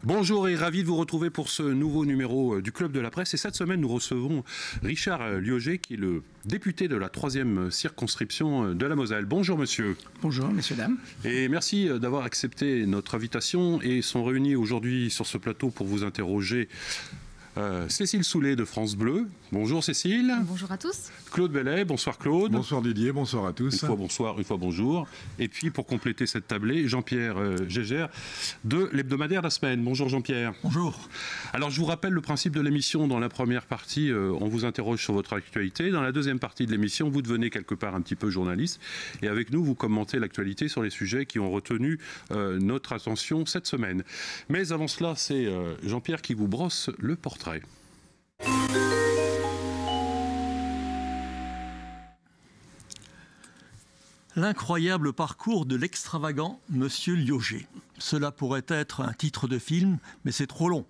Bonjour et ravi de vous retrouver pour ce nouveau numéro du Club de la Presse. Et cette semaine, nous recevons Richard Liogé, qui est le député de la 3e circonscription de la Moselle. Bonjour monsieur. Bonjour messieurs, dames. Et merci d'avoir accepté notre invitation et sont réunis aujourd'hui sur ce plateau pour vous interroger. Cécile Soulet de France Bleu. Bonjour Cécile. Bonjour à tous. Claude Bellet. Bonsoir Claude. Bonsoir Didier, bonsoir à tous. Une fois bonsoir, une fois bonjour. Et puis pour compléter cette tablée, Jean-Pierre Gégère de l'Hebdomadaire La Semaine. Bonjour Jean-Pierre. Bonjour. Alors je vous rappelle le principe de l'émission. Dans la première partie, on vous interroge sur votre actualité. Dans la deuxième partie de l'émission, vous devenez quelque part un petit peu journaliste. Et avec nous, vous commentez l'actualité sur les sujets qui ont retenu notre attention cette semaine. Mais avant cela, c'est Jean-Pierre qui vous brosse le portrait. L'incroyable parcours de l'extravagant Monsieur Liogé. Cela pourrait être un titre de film, mais c'est trop long.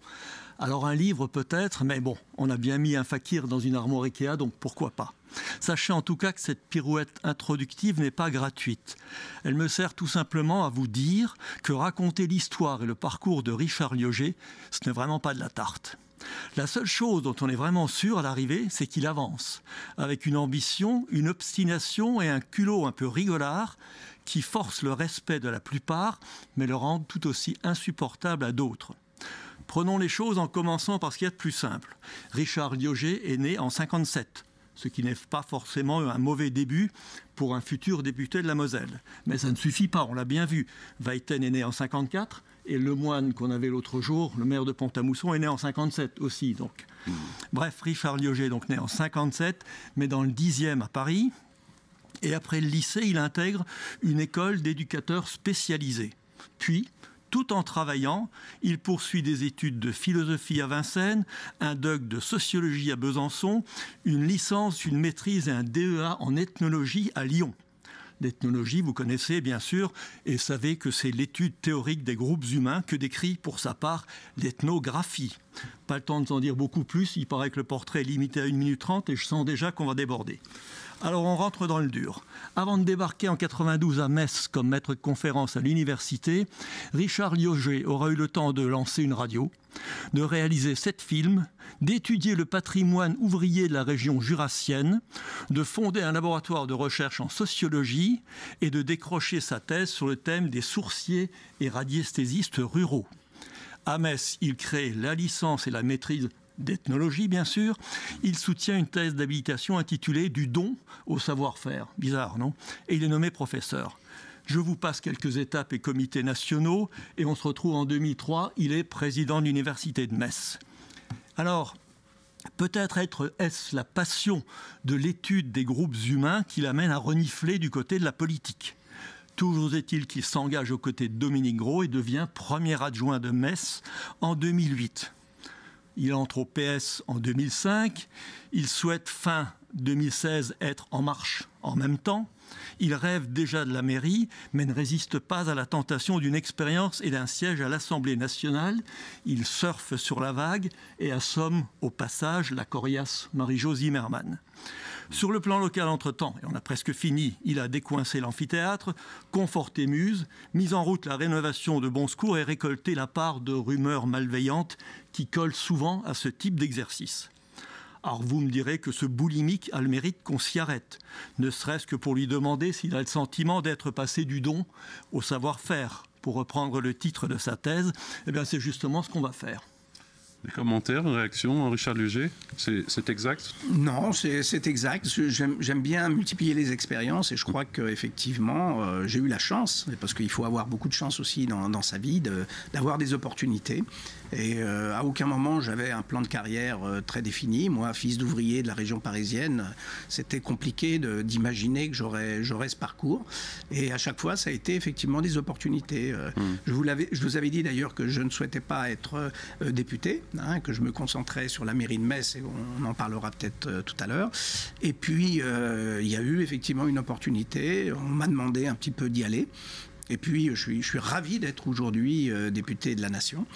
Alors un livre peut-être, mais bon, on a bien mis un fakir dans une armoire Ikea, donc pourquoi pas. Sachez en tout cas que cette pirouette introductive n'est pas gratuite. Elle me sert tout simplement à vous dire que raconter l'histoire et le parcours de Richard Liogé, ce n'est vraiment pas de la tarte. La seule chose dont on est vraiment sûr à l'arrivée, c'est qu'il avance, avec une ambition, une obstination et un culot un peu rigolard qui force le respect de la plupart, mais le rendent tout aussi insupportable à d'autres. Prenons les choses en commençant par ce qu'il y a de plus simple. Richard Liogé est né en 1957. Ce qui n'est pas forcément un mauvais début pour un futur député de la Moselle. Mais ça ne suffit pas, on l'a bien vu. Weiten est né en 1954 et Lemoine, qu'on avait l'autre jour, le maire de Pont-à-Mousson, est né en 1957 aussi. Donc. Bref, Richard Liogé est donc né en 1957, mais dans le 10e à Paris. Et après le lycée, il intègre une école d'éducateurs spécialisés. Puis, tout en travaillant, il poursuit des études de philosophie à Vincennes, un DUG de sociologie à Besançon, une licence, une maîtrise et un DEA en ethnologie à Lyon. L'ethnologie, vous connaissez bien sûr, et savez que c'est l'étude théorique des groupes humains que décrit pour sa part l'ethnographie. Pas le temps de s'en dire beaucoup plus, il paraît que le portrait est limité à 1 minute 30 et je sens déjà qu'on va déborder. Alors on rentre dans le dur. Avant de débarquer en 92 à Metz comme maître de conférence à l'université, Richard Liogé aura eu le temps de lancer une radio, de réaliser 7 films, d'étudier le patrimoine ouvrier de la région jurassienne, de fonder un laboratoire de recherche en sociologie et de décrocher sa thèse sur le thème des sourciers et radiesthésistes ruraux. À Metz, il crée la licence et la maîtrise d'ethnologie, bien sûr. Il soutient une thèse d'habilitation intitulée « Du don au savoir-faire ». Bizarre, non? Et il est nommé professeur. Je vous passe quelques étapes et comités nationaux et on se retrouve en 2003. Il est président de l'université de Metz. Alors, peut-être est-ce la passion de l'étude des groupes humains qui l'amène à renifler du côté de la politique. Toujours est-il qu'il s'engage aux côtés de Dominique Gros et devient premier adjoint de Metz en 2008. Il entre au PS en 2005. Il souhaite fin 2016 être en marche en même temps. Il rêve déjà de la mairie, mais ne résiste pas à la tentation d'une expérience et d'un siège à l'Assemblée nationale. Il surfe sur la vague et assomme au passage la coriace Marie-Jo Zimmermann. Sur le plan local, entre-temps, et on a presque fini, il a décoincé l'amphithéâtre, conforté Muse, mis en route la rénovation de Bon Secours et récolté la part de rumeurs malveillantes qui collent souvent à ce type d'exercice. Alors vous me direz que ce boulimique a le mérite qu'on s'y arrête, ne serait-ce que pour lui demander s'il a le sentiment d'être passé du don au savoir-faire. Pour reprendre le titre de sa thèse, eh bien c'est justement ce qu'on va faire. Des commentaires, une réaction, Richard Liogé? C'est exact? Non, c'est exact. J'aime bien multiplier les expériences et je crois qu'effectivement, j'ai eu la chance, parce qu'il faut avoir beaucoup de chance aussi dans sa vie, d'avoir des opportunités. Et à aucun moment, j'avais un plan de carrière très défini. Moi, fils d'ouvrier de la région parisienne, c'était compliqué d'imaginer que j'aurais ce parcours. Et à chaque fois, ça a été effectivement des opportunités. Je vous avais dit d'ailleurs que je ne souhaitais pas être député. Que je me concentrais sur la mairie de Metz et on en parlera peut-être tout à l'heure. Et puis, il y a eu effectivement une opportunité. On m'a demandé un petit peu d'y aller. Et puis, je suis ravi d'être aujourd'hui député de la Nation.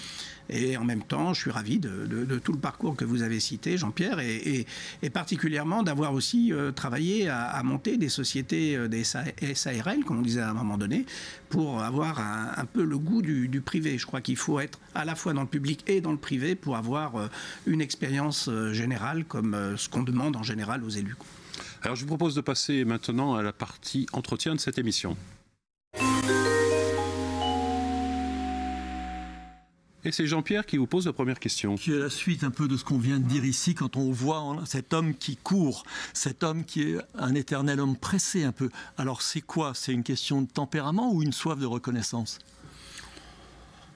Et en même temps, je suis ravi de tout le parcours que vous avez cité, Jean-Pierre, et particulièrement d'avoir aussi travaillé à monter des sociétés, des SARL, comme on disait à un moment donné, pour avoir un peu le goût du privé. Je crois qu'il faut être à la fois dans le public et dans le privé pour avoir une expérience générale comme ce qu'on demande en général aux élus. Alors je vous propose de passer maintenant à la partie entretien de cette émission. Et c'est Jean-Pierre qui vous pose la première question. Qui est la suite un peu de ce qu'on vient de dire ici, quand on voit cet homme qui court, cet homme qui est un éternel homme pressé un peu. Alors c'est quoi? C'est une question de tempérament ou une soif de reconnaissance?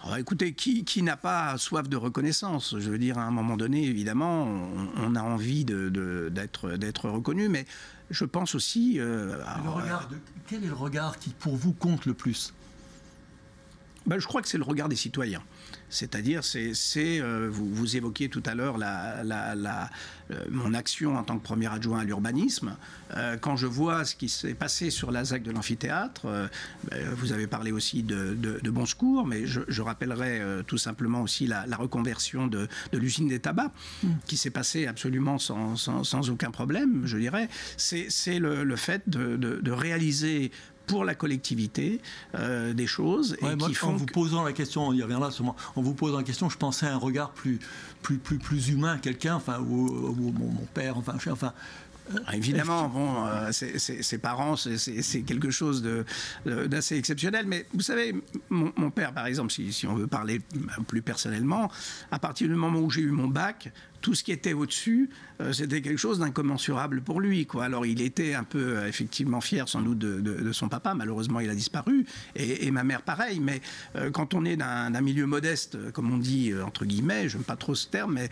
Alors, écoutez, qui n'a pas soif de reconnaissance? Je veux dire, à un moment donné, évidemment, on a envie d'être reconnu, mais je pense aussi... quel est le regard qui, pour vous, compte le plus? Je crois que c'est le regard des citoyens. C'est-à-dire, vous évoquiez tout à l'heure mon action en tant que premier adjoint à l'urbanisme. Quand je vois ce qui s'est passé sur la ZAC de l'amphithéâtre, vous avez parlé aussi de Bon Secours, mais je rappellerai tout simplement aussi la reconversion de l'usine des tabacs, qui s'est passée absolument sans aucun problème, je dirais. C'est le fait de réaliser pour la collectivité des choses. Ouais, et moi, en vous posant la question, on y reviendra sûrement, en vous posant la question, je pensais à un regard plus humain, quelqu'un, enfin, ou mon père, enfin... Évidemment, ses parents, c'est quelque chose d'assez exceptionnel. Mais vous savez, mon père, par exemple, si on veut parler plus personnellement, à partir du moment où j'ai eu mon bac, tout ce qui était au-dessus, c'était quelque chose d'incommensurable pour lui, quoi. Alors, il était un peu, effectivement, fier, sans doute, de son papa. Malheureusement, il a disparu. Et ma mère, pareil. Mais quand on est d'un milieu modeste, comme on dit, entre guillemets, je n'aime pas trop ce terme, mais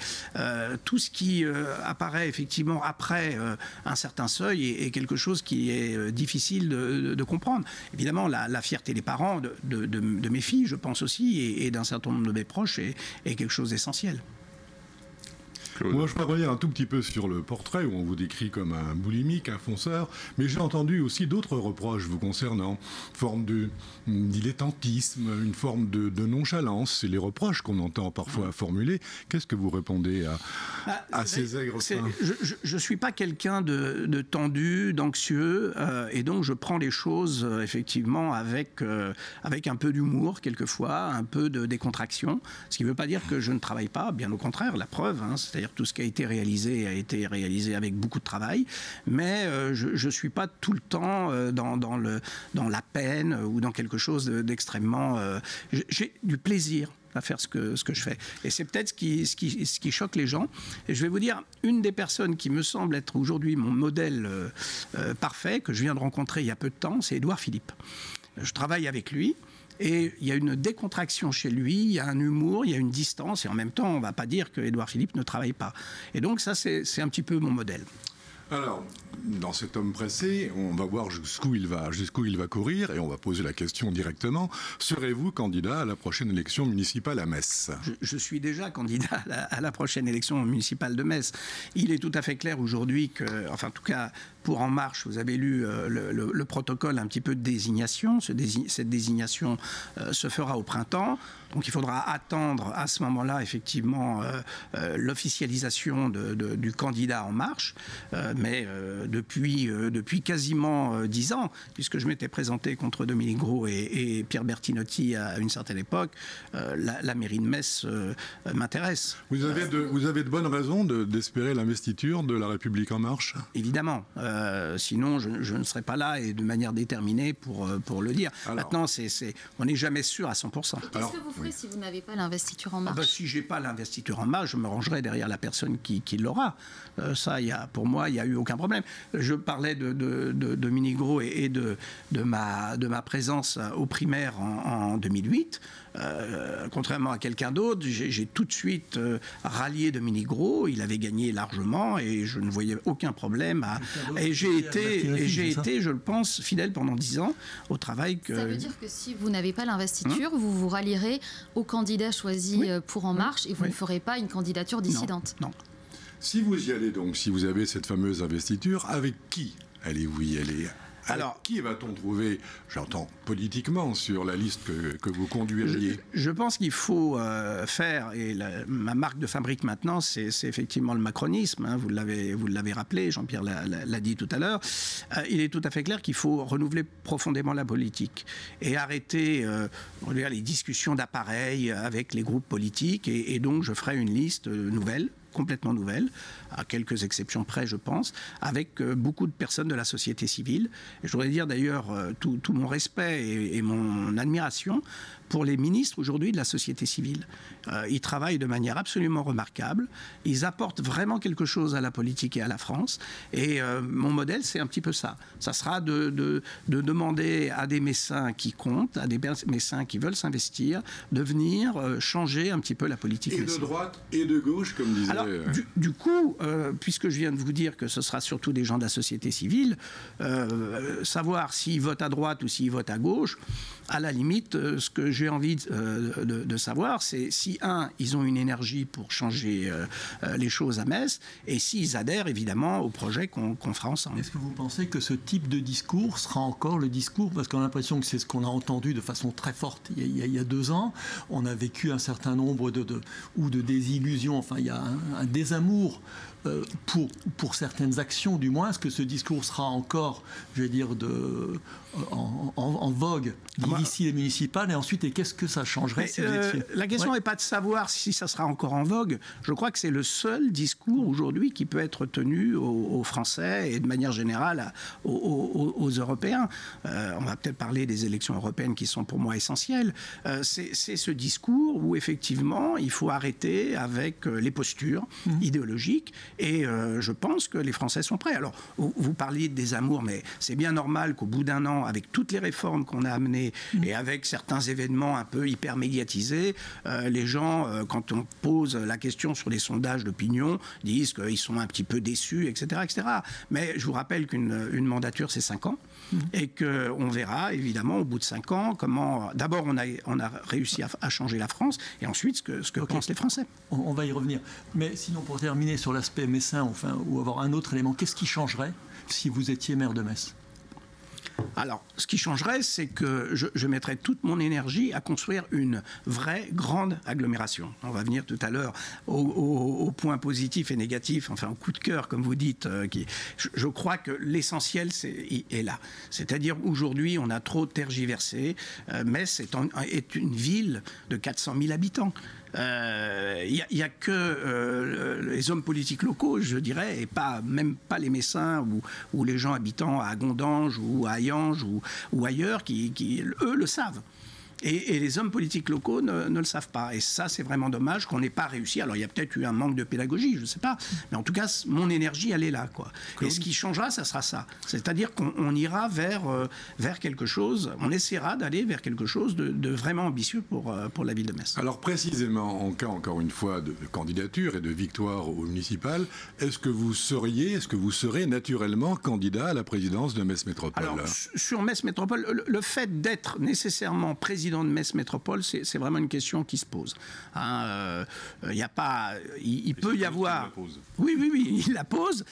tout ce qui apparaît, effectivement, après un certain seuil est quelque chose qui est difficile de comprendre. Évidemment, la fierté des parents, de mes filles, je pense aussi, et d'un certain nombre de mes proches, est quelque chose d'essentiel. Moi, je peux revenir un tout petit peu sur le portrait où on vous décrit comme un boulimique, un fonceur, mais j'ai entendu aussi d'autres reproches vous concernant, une forme de dilettantisme, une forme de nonchalance. C'est les reproches qu'on entend parfois formuler. Qu'est-ce que vous répondez à ces aigres? Je ne suis pas quelqu'un de tendu, d'anxieux, et donc je prends les choses effectivement avec un peu d'humour quelquefois, un peu de décontraction, ce qui ne veut pas dire que je ne travaille pas, bien au contraire, la preuve, c'est-à-dire tout ce qui a été réalisé avec beaucoup de travail, mais je ne suis pas tout le temps dans la peine ou dans quelque chose d'extrêmement... j'ai du plaisir à faire ce que je fais. Et c'est peut-être ce qui choque les gens. Et je vais vous dire, une des personnes qui me semble être aujourd'hui mon modèle parfait, que je viens de rencontrer il y a peu de temps, c'est Édouard Philippe. Je travaille avec lui. Et il y a une décontraction chez lui, il y a un humour, il y a une distance, et en même temps, on ne va pas dire que Édouard Philippe ne travaille pas. Et donc ça, c'est un petit peu mon modèle. Alors, dans cet homme pressé, on va voir jusqu'où il va courir, et on va poser la question directement. Serez-vous candidat à la prochaine élection municipale à Metz? Je suis déjà candidat à la prochaine élection municipale de Metz. Il est tout à fait clair aujourd'hui que, enfin en tout cas pour En Marche, vous avez lu le protocole un petit peu de désignation. Cette désignation se fera au printemps. Donc il faudra attendre à ce moment-là effectivement l'officialisation du candidat En Marche. Mais depuis quasiment 10 ans, puisque je m'étais présenté contre Dominique Gros et Pierre Bertinotti à une certaine époque, la mairie de Metz m'intéresse. Vous avez de bonnes raisons d'espérer l'investiture de La République En Marche? Évidemment. Sinon, je ne serais pas là et de manière déterminée pour le dire. Alors, maintenant, on n'est jamais sûr à 100%. Qu'est-ce que vous ferez si vous n'avez pas l'investiture En Marche? Si je n'ai pas l'investiture En Marche, je me rangerai derrière la personne qui l'aura. Ça, pour moi, il n'y a eu aucun problème. Je parlais de Dominique Gros et de ma présence aux primaires en 2008. Contrairement à quelqu'un d'autre, j'ai tout de suite rallié Dominique Gros. Il avait gagné largement et je ne voyais aucun problème. Et j'ai été, je le pense, fidèle pendant 10 ans au travail que... Ça veut dire que si vous n'avez pas l'investiture, vous vous rallierez au candidat choisi pour En Marche et vous ne ferez pas une candidature dissidente. Non. Si vous y allez donc, si vous avez cette fameuse investiture, avec qui allez-vous y aller? Alors, qui va-t-on trouver, j'entends politiquement, sur la liste que vous conduiriez? Je pense qu'il faut faire, et ma marque de fabrique maintenant, c'est effectivement le macronisme. Hein, vous l'avez rappelé, Jean-Pierre l'a dit tout à l'heure. Il est tout à fait clair qu'il faut renouveler profondément la politique et arrêter les discussions d'appareil avec les groupes politiques. Et donc, je ferai une liste nouvelle, complètement nouvelle, à quelques exceptions près, je pense, avec beaucoup de personnes de la société civile. Et je voudrais dire d'ailleurs tout mon respect et mon admiration pour les ministres aujourd'hui de la société civile. Ils travaillent de manière absolument remarquable. Ils apportent vraiment quelque chose à la politique et à la France. Et mon modèle, c'est un petit peu ça. Ça sera de demander à des médecins qui comptent, à des médecins qui veulent s'investir, de venir changer un petit peu la politique. Et de droite et de gauche, comme disait... Alors, du coup, puisque je viens de vous dire que ce sera surtout des gens de la société civile, savoir s'ils votent à droite ou s'ils votent à gauche, à la limite, ce que j'ai envie de savoir, c'est si, ils ont une énergie pour changer les choses à Metz, et s'ils adhèrent évidemment au projet qu'on fera ensemble. Est-ce que vous pensez que ce type de discours sera encore le discours, parce qu'on a l'impression que c'est ce qu'on a entendu de façon très forte il y a 2 ans, on a vécu un certain nombre de désillusions, enfin il y a un désamour pour certaines actions du moins. Est-ce que ce discours sera encore, je vais dire, en vogue d'ici les municipales, et ensuite, et qu'est-ce que ça changerait si vous étiez... La question n'est pas de savoir si ça sera encore en vogue. Je crois que c'est le seul discours aujourd'hui qui peut être tenu aux Français et de manière générale aux Européens. On va peut-être parler des élections européennes qui sont pour moi essentielles. C'est ce discours où effectivement il faut arrêter avec les postures idéologiques, et je pense que les Français sont prêts. Alors vous parliez des amours, mais c'est bien normal qu'au bout d'1 an, avec toutes les réformes qu'on a amenées et avec certains événements un peu hyper médiatisés, les gens, quand on pose la question sur les sondages d'opinion, disent qu'ils sont un petit peu déçus, etc., etc. Mais je vous rappelle qu'une mandature, c'est 5 ans. Et qu'on verra, évidemment, au bout de 5 ans, comment... D'abord, on a réussi à changer la France, et ensuite, ce que pensent les Français. On va y revenir. Mais sinon, pour terminer sur l'aspect messin, enfin, ou avoir un autre élément, qu'est-ce qui changerait si vous étiez maire de Metz ? Alors, ce qui changerait, c'est que je mettrais toute mon énergie à construire une vraie grande agglomération. On va venir tout à l'heure aux points positifs et négatifs, enfin au coup de cœur, comme vous dites. Je crois que l'essentiel est là. C'est-à-dire, aujourd'hui, on a trop tergiversé. Metz est une ville de 400 000 habitants. Il n'y a que les hommes politiques locaux, je dirais, et même pas les Messins ou les gens habitant à Gondange ou à Hayange ou ailleurs qui, eux, le savent. Et les hommes politiques locaux ne le savent pas. Et ça, c'est vraiment dommage qu'on n'ait pas réussi. Alors, il y a peut-être eu un manque de pédagogie, je ne sais pas. Mais en tout cas, mon énergie, elle est là, quoi. Et ce qui changera, ça sera ça. C'est-à-dire qu'on ira vers quelque chose, on essaiera d'aller vers quelque chose de vraiment ambitieux pour la ville de Metz. Alors, précisément, en cas, encore une fois, de candidature et de victoire au municipal, est-ce que vous serez naturellement candidat à la présidence de Metz Métropole? Alors, sur Metz Métropole, le fait d'être nécessairement président de Metz Métropole, c'est vraiment une question qui se pose. Il peut y avoir... Oui, il la pose.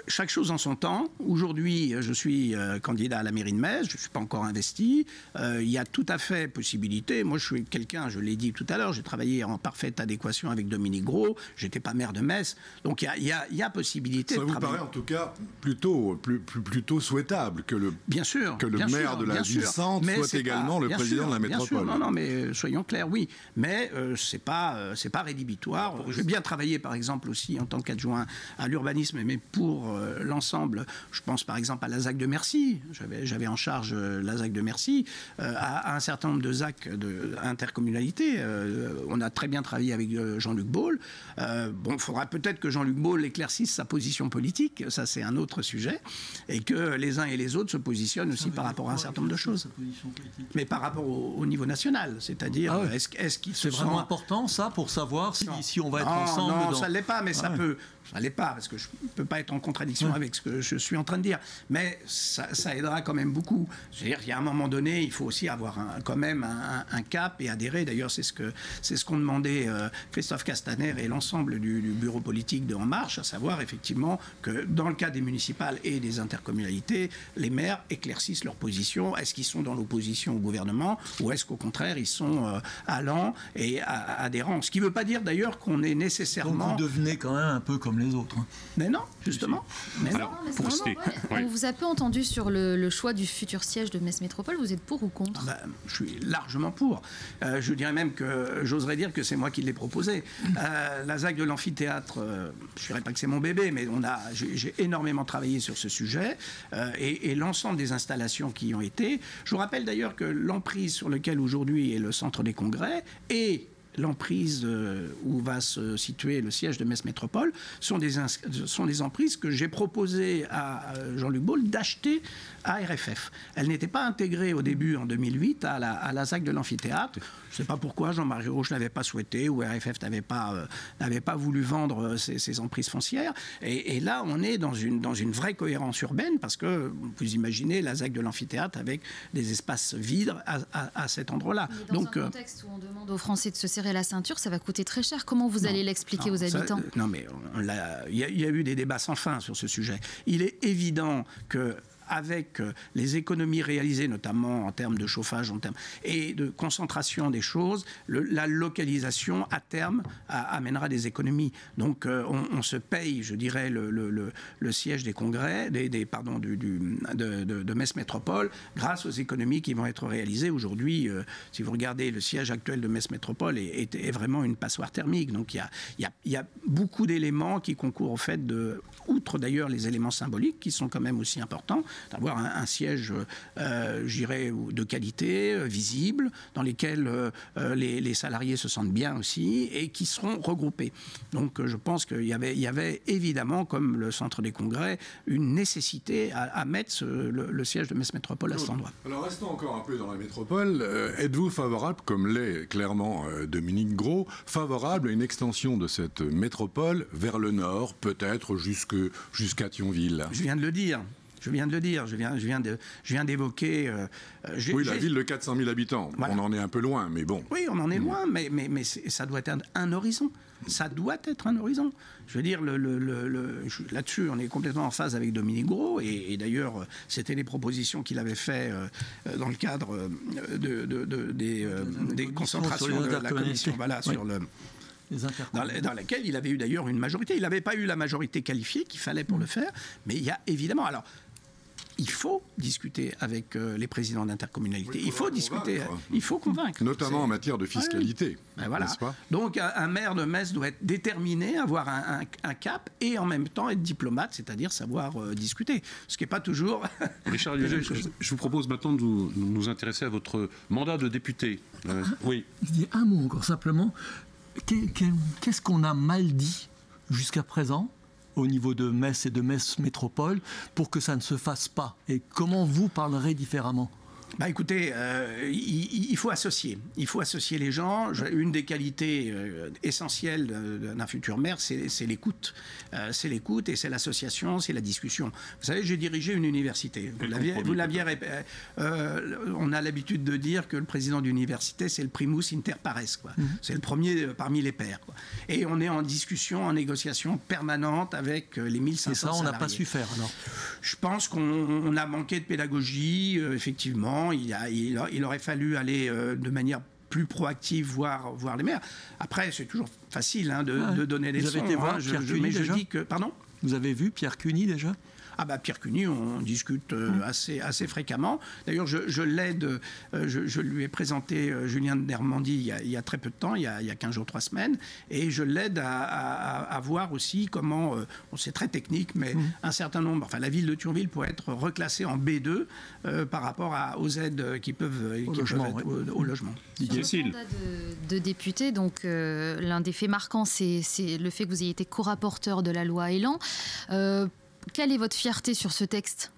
Chaque chose en son temps. Aujourd'hui, je suis candidat à la mairie de Metz, je ne suis pas encore investi. Il y a tout à fait possibilité. Moi, je suis quelqu'un, je l'ai dit tout à l'heure, j'ai travaillé en parfaite adéquation avec Dominique Gros, je n'étais pas maire de Metz. Donc, il y a possibilité de travailler. Ça vous paraît en tout cas plutôt souhaitable que le maire de la ville-centre soit également le président de la métropole. Bien sûr, non, mais soyons clairs, oui. Mais c'est pas rédhibitoire. J'ai bien travaillé, par exemple, aussi en tant qu'adjoint à l'urbanisme, mais pour l'ensemble, je pense par exemple à la ZAC de Mercy. J'avais en charge la ZAC de Mercy, à un certain nombre de ZAC d'intercommunalité. On a très bien travaillé avec Jean-Luc Baul. Il faudra peut-être que Jean-Luc Baul éclaircisse sa position politique, ça c'est un autre sujet, et que les uns et les autres se positionnent aussi par rapport à un certain nombre de choses. Mais par rapport au au niveau national. C'est-à-dire, est-ce qu'il se sent... C'est vraiment important, ça, pour savoir si on va être ensemble. Non, ça ne l'est pas, mais ça peut... Ça ne l'est pas, parce que je ne peux pas être en contradiction avec ce que je suis en train de dire. Mais ça aidera quand même beaucoup. C'est-à-dire qu'il y a un moment donné, il faut aussi avoir quand même un cap et adhérer. D'ailleurs, c'est ce qu'ont demandé Christophe Castaner et l'ensemble du bureau politique de En Marche, à savoir effectivement que dans le cas des municipales et des intercommunalités, les maires éclaircissent leur position. Est-ce qu'ils sont dans l'opposition au gouvernement ou est-ce qu'au contraire, ils sont allants et adhérents? Ce qui ne veut pas dire d'ailleurs qu'on est nécessairement... Donc vous devenez quand même un peu comme les autres. Mais non, justement. Mais non. On vous a peu entendu sur le choix du futur siège de Metz Métropole. Vous êtes pour ou contre? Je suis largement pour. Je dirais même que j'oserais dire que c'est moi qui l'ai proposé. La ZAC de l'amphithéâtre, je ne dirais pas que c'est mon bébé, mais j'ai énormément travaillé sur ce sujet et l'ensemble des installations qui y ont été. Je vous rappelle d'ailleurs que l'emprise sur laquelle aujourd'hui est le centre des congrès et l'emprise où va se situer le siège de Metz Métropole sont des emprises que j'ai proposé à Jean-Luc Baul d'acheter à RFF. Elle n'était pas intégrée au début, en 2008, à la ZAC de l'amphithéâtre. Je ne sais pas pourquoi Jean-Marie Roche n'avait pas souhaité ou RFF n'avait pas voulu vendre ces emprises foncières. Et là, on est dans une vraie cohérence urbaine parce que vous imaginez la ZAC de l'amphithéâtre avec des espaces vides à cet endroit-là. Dans un contexte où on demande aux Français de se serrer la ceinture, ça va coûter très cher. Comment vous allez l'expliquer aux habitants? Non, mais il y a eu des débats sans fin sur ce sujet. Il est évident que avec les économies réalisées, notamment en termes de chauffage et de concentration des choses, la localisation, à terme, amènera des économies. Donc, on se paye, je dirais, le siège des congrès, de Metz Métropole, grâce aux économies qui vont être réalisées. Aujourd'hui, si vous regardez le siège actuel de Metz Métropole, est vraiment une passoire thermique. Donc, il y a beaucoup d'éléments qui concourent au fait outre d'ailleurs les éléments symboliques, qui sont quand même aussi importants, d'avoir un siège, j'irais, de qualité, visible, dans lesquels les salariés se sentent bien aussi et qui seront regroupés. Donc je pense qu'il y avait évidemment, comme le centre des congrès, une nécessité à mettre le siège de Metz Métropole à cet endroit. Alors restons encore un peu dans la métropole. Êtes-vous favorable, comme l'est clairement Dominique Gros, favorable à une extension de cette métropole vers le nord, peut-être jusqu'à Thionville? Je viens de le dire. Je viens d'évoquer... la ville de 400 000 habitants. Voilà. On en est un peu loin, mais bon. Oui, on en est loin, mais ça doit être un horizon. Ça doit être un horizon. Je veux dire, là-dessus, on est complètement en phase avec Dominique Gros, et d'ailleurs, c'était les propositions qu'il avait faites dans le cadre des concentrations de la commission. Voilà, sur le... Dans laquelle il avait eu d'ailleurs une majorité. Il n'avait pas eu la majorité qualifiée qu'il fallait pour le faire, mais il y a évidemment... Alors, il faut discuter avec les présidents d'intercommunalité. Il faut discuter, il faut convaincre. Notamment en matière de fiscalité. Ben voilà. Donc un maire de Metz doit être déterminé, avoir un cap et en même temps être diplomate, c'est-à-dire savoir discuter. Ce qui n'est pas toujours... Richard Liogé, je vous propose maintenant de nous intéresser à votre mandat de député. Oui. Je dis un mot encore simplement. Qu'est-ce qu'on a mal dit jusqu'à présent au niveau de Metz et de Metz Métropole pour que ça ne se fasse pas? Et comment vous parlerez différemment? Écoutez, il faut associer. Il faut associer les gens. Une des qualités essentielles d'un futur maire, c'est l'écoute. C'est l'écoute et c'est l'association, c'est la discussion. Vous savez, j'ai dirigé une université. Vous l'aviez répété. On a l'habitude de dire que le président d'université, c'est le primus inter pares, quoi. C'est le premier parmi les pairs, quoi. Et on est en discussion, en négociation permanente avec les 1500 salariés. Et ça, on n'a pas su faire, alors? Je pense qu'on a manqué de pédagogie, effectivement. Il aurait fallu aller de manière plus proactive voir les maires. Après, c'est toujours facile de donner des leçons. Vous avez été voir Pierre Cuny déjà? Pardon ? Vous avez vu Pierre Cuny déjà ? Pierre Cuny, on discute assez fréquemment. D'ailleurs, je lui ai présenté Julien de Normandie il y a très peu de temps, il y a 15 jours, 3 semaines, et je l'aide à voir aussi comment, c'est très technique, mais un certain nombre, la ville de Thionville pourrait être reclassée en B2 par rapport aux aides qui peuvent être au logement. Sur le mandat de député, donc l'un des faits marquants, c'est le fait que vous ayez été co-rapporteur de la loi Elan. Quelle est votre fierté sur ce texte ?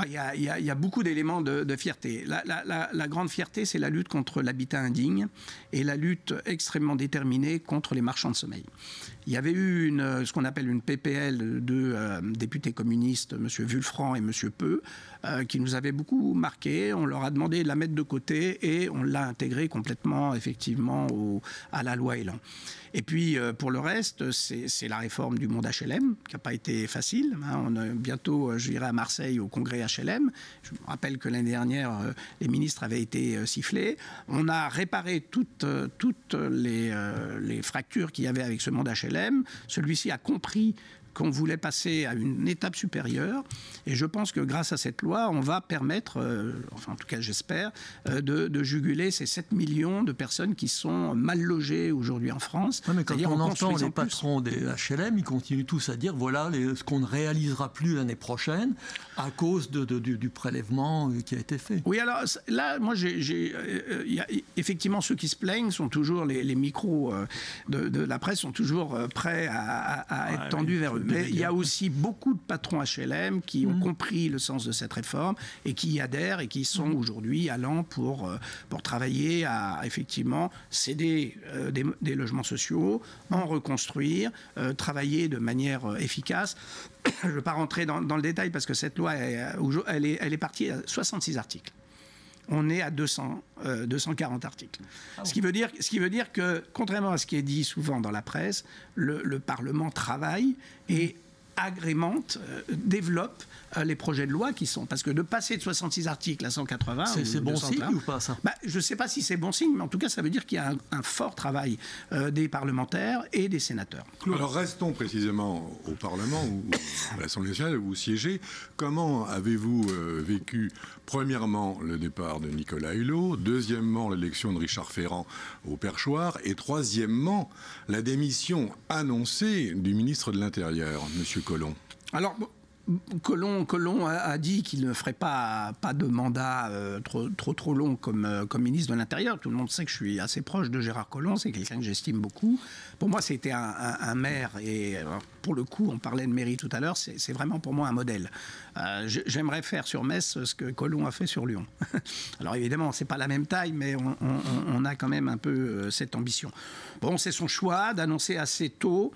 Il y a beaucoup d'éléments de fierté. La grande fierté, c'est la lutte contre l'habitat indigne et la lutte extrêmement déterminée contre les marchands de sommeil. Il y avait eu ce qu'on appelle une PPL de députés communistes, M. Vulfranc et M. Peu, qui nous avait beaucoup marqué. On leur a demandé de la mettre de côté et on l'a intégrée complètement, effectivement, à la loi Elan. Et puis, pour le reste, c'est la réforme du monde HLM, qui n'a pas été facile. Bientôt, je irai à Marseille au congrès HLM. Je me rappelle que l'année dernière, les ministres avaient été sifflés. On a réparé toutes les fractures qu'il y avait avec ce monde HLM. Celui-ci a compris qu'on voulait passer à une étape supérieure. Et je pense que grâce à cette loi, on va permettre, enfin en tout cas j'espère, de juguler ces 7 millions de personnes qui sont mal logées aujourd'hui en France. Ouais, mais quand on entend les patrons des HLM, ils continuent tous à dire voilà ce qu'on ne réalisera plus l'année prochaine à cause du prélèvement qui a été fait. Oui, alors là, moi, effectivement, ceux qui se plaignent sont toujours, les micros de la presse sont toujours prêts à être tendus vers eux. Mais il y a aussi beaucoup de patrons HLM qui ont compris le sens de cette réforme et qui y adhèrent et qui sont aujourd'hui allants pour travailler à effectivement céder des logements sociaux, en reconstruire, travailler de manière efficace. Je ne veux pas rentrer dans le détail parce que cette loi, elle est partie à 66 articles. On est à 240 articles. Ce qui veut dire que, contrairement à ce qui est dit souvent dans la presse, le Parlement travaille et agrémente, développe les projets de loi qui sont... Parce que de passer de 66 articles à 180... C'est bon signe ou pas, ça? Je ne sais pas si c'est bon signe, mais en tout cas, ça veut dire qu'il y a un fort travail des parlementaires et des sénateurs. Alors, restons précisément au Parlement, ou à l'Assemblée nationale, où vous siégez. Comment avez-vous vécu, premièrement, le départ de Nicolas Hulot, deuxièmement, l'élection de Richard Ferrand au Perchoir, et troisièmement, la démission annoncée du ministre de l'Intérieur, M. Collomb? Alors... Collomb a dit qu'il ne ferait pas de mandat trop long comme ministre de l'Intérieur. Tout le monde sait que je suis assez proche de Gérard Collomb, c'est quelqu'un que j'estime beaucoup. Pour moi, c'était un maire, et pour le coup, on parlait de mairie tout à l'heure, c'est vraiment pour moi un modèle. J'aimerais faire sur Metz ce que Collomb a fait sur Lyon. Alors évidemment, c'est pas la même taille, mais on a quand même un peu cette ambition. Bon, c'est son choix d'annoncer assez tôt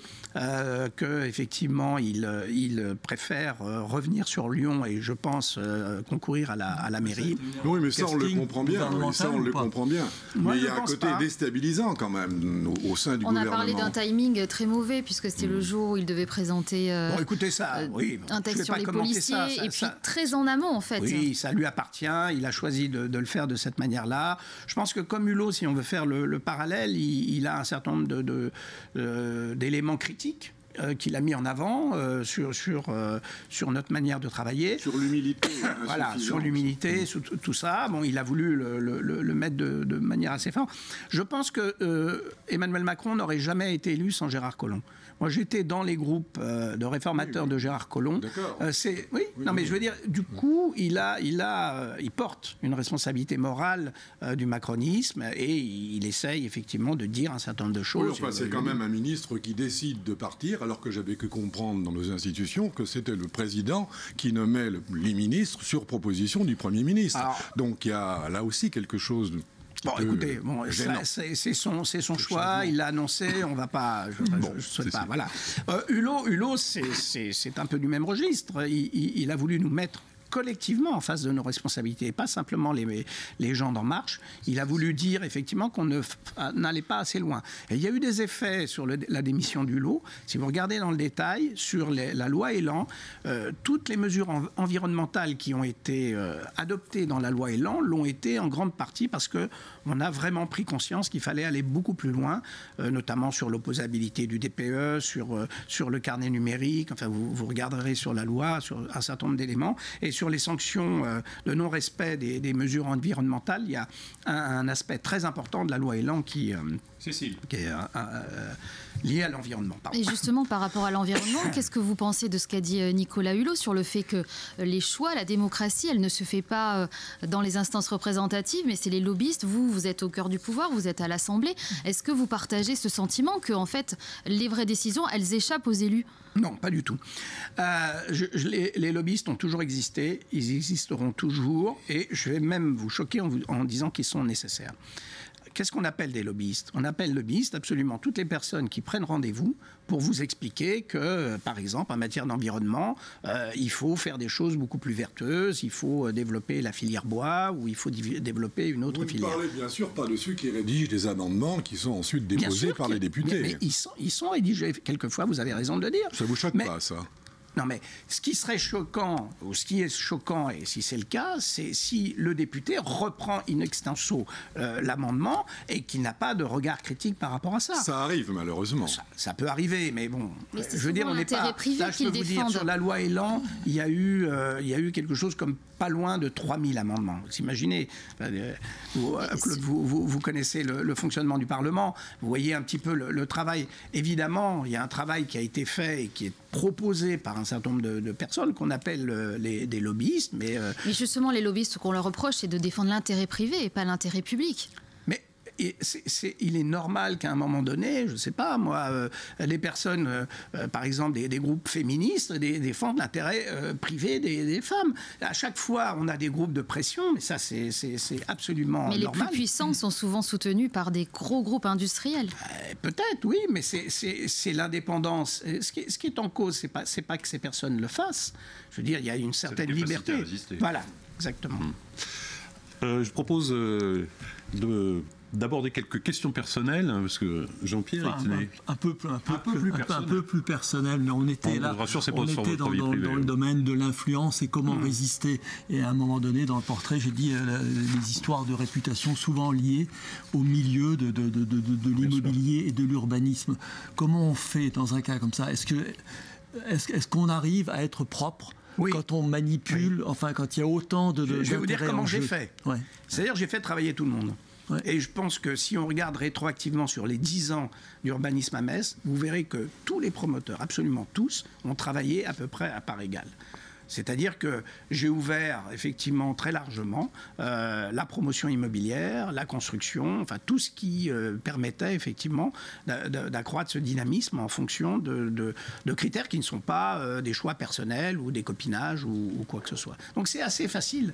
qu'effectivement, il préfère revenir sur Lyon et je pense concourir à la mairie. Oui, mais ça on le comprend bien. Mais il y a un côté déstabilisant quand même au sein du gouvernement. On a parlé d'un timing très mauvais puisque c'était le jour où il devait présenter écoutez ça, un texte sur les policiers et puis très en amont en fait. Oui, ça lui appartient. Il a choisi de le faire de cette manière-là. Je pense que comme Hulot, si on veut faire le parallèle, il a un certain nombre d'éléments critiques qu'il a mis en avant sur notre manière de travailler. Sur l'humilité. Voilà, sur l'humilité, sur tout ça. Bon, il a voulu le mettre de manière assez forte. Je pense que Emmanuel Macron n'aurait jamais été élu sans Gérard Collomb. Moi, j'étais dans les groupes de réformateurs de Gérard Collomb. D'accord. Mais je veux dire, du coup, il porte une responsabilité morale du macronisme et il essaye effectivement de dire un certain nombre de choses. Oui, c'est quand même un ministre qui décide de partir, alors que j'avais pu comprendre dans nos institutions que c'était le président qui nommait les ministres sur proposition du Premier ministre. Donc il y a là aussi quelque chose de... Bon, écoutez, c'est son choix, il l'a annoncé, on va pas... Je souhaite pas, voilà. Hulot, c'est un peu du même registre. Il a voulu nous mettre collectivement en face de nos responsabilités, et pas simplement les gens d'En Marche. Il a voulu dire effectivement qu'on n'allait pas assez loin. Et il y a eu des effets sur la démission d'Hulot. Si vous regardez dans le détail, sur la loi Elan, toutes les mesures environnementales qui ont été adoptées dans la loi Elan l'ont été en grande partie parce qu'on a vraiment pris conscience qu'il fallait aller beaucoup plus loin, notamment sur l'opposabilité du DPE, sur le carnet numérique. Enfin, vous regarderez sur la loi, sur un certain nombre d'éléments. Et sur les sanctions de non-respect des mesures environnementales, il y a un aspect très important de la loi Elan qui est lié à l'environnement. Et justement, par rapport à l'environnement, qu'est-ce que vous pensez de ce qu'a dit Nicolas Hulot sur le fait que les choix, la démocratie, elle ne se fait pas dans les instances représentatives, mais c'est les lobbyistes. Vous êtes au cœur du pouvoir, vous êtes à l'Assemblée. Est-ce que vous partagez ce sentiment que, en fait, les vraies décisions, elles échappent aux élus ? Non, pas du tout. Les lobbyistes ont toujours existé. et ils existeront toujours, et je vais même vous choquer en disant qu'ils sont nécessaires. Qu'est-ce qu'on appelle des lobbyistes? On appelle lobbyistes absolument toutes les personnes qui prennent rendez-vous pour vous expliquer que, par exemple, en matière d'environnement, il faut faire des choses beaucoup plus vertueuses, il faut développer la filière bois ou il faut développer une autre filière. Vous ne parlez bien sûr pas de ceux qui rédigent des amendements qui sont ensuite déposés par les députés. Mais ils sont rédigés, quelquefois, vous avez raison de le dire. Ça ne vous choque pas, ça? Non, mais ce qui serait choquant, ou ce qui est choquant, et si c'est le cas, c'est si le député reprend in extenso l'amendement et qu'il n'a pas de regard critique par rapport à ça. Ça arrive, malheureusement. Ça peut arriver, mais bon, mais je veux dire, on n'est pas... privé Là, je peux vous dire, sur la loi Elan, il y a eu quelque chose comme pas loin de 3000 amendements. Vous imaginez, Claude, vous connaissez le fonctionnement du Parlement, vous voyez un petit peu le travail. Évidemment, il y a un travail qui a été fait et qui est proposé par un certain nombre de personnes qu'on appelle des lobbyistes. Mais justement, les lobbyistes, ce qu'on leur reproche, c'est de défendre l'intérêt privé et pas l'intérêt public. Il est normal qu'à un moment donné, je ne sais pas moi, les personnes, par exemple des groupes féministes, défendent l'intérêt privé des femmes. À chaque fois, on a des groupes de pression, mais ça c'est absolument normal. Mais les plus puissants sont souvent soutenus par des gros groupes industriels. Peut-être, oui, mais c'est l'indépendance. Ce qui est en cause, c'est pas que ces personnes le fassent. Je veux dire, il y a une certaine liberté. Voilà, exactement. Je propose d'aborder quelques questions personnelles, parce que Jean-Pierre était un peu plus personnel, mais on était là, on était dans le domaine de l'influence et comment résister. Et à un moment donné, dans le portrait, j'ai dit les histoires de réputation souvent liées au milieu de l'immobilier et de l'urbanisme. Comment on fait dans un cas comme ça? Est-ce qu'on arrive à être propre? Oui. Quand on manipule, enfin quand il y a autant de je vais vous dire comment j'ai fait. Ouais. C'est-à-dire j'ai fait travailler tout le monde. Ouais. Et je pense que si on regarde rétroactivement sur les 10 ans d'urbanisme à Metz, vous verrez que tous les promoteurs, absolument tous, ont travaillé à peu près à part égale. C'est-à-dire que j'ai ouvert effectivement très largement la promotion immobilière, la construction, enfin tout ce qui permettait effectivement d'accroître ce dynamisme en fonction de critères qui ne sont pas des choix personnels ou des copinages ou quoi que ce soit. Donc c'est assez facile.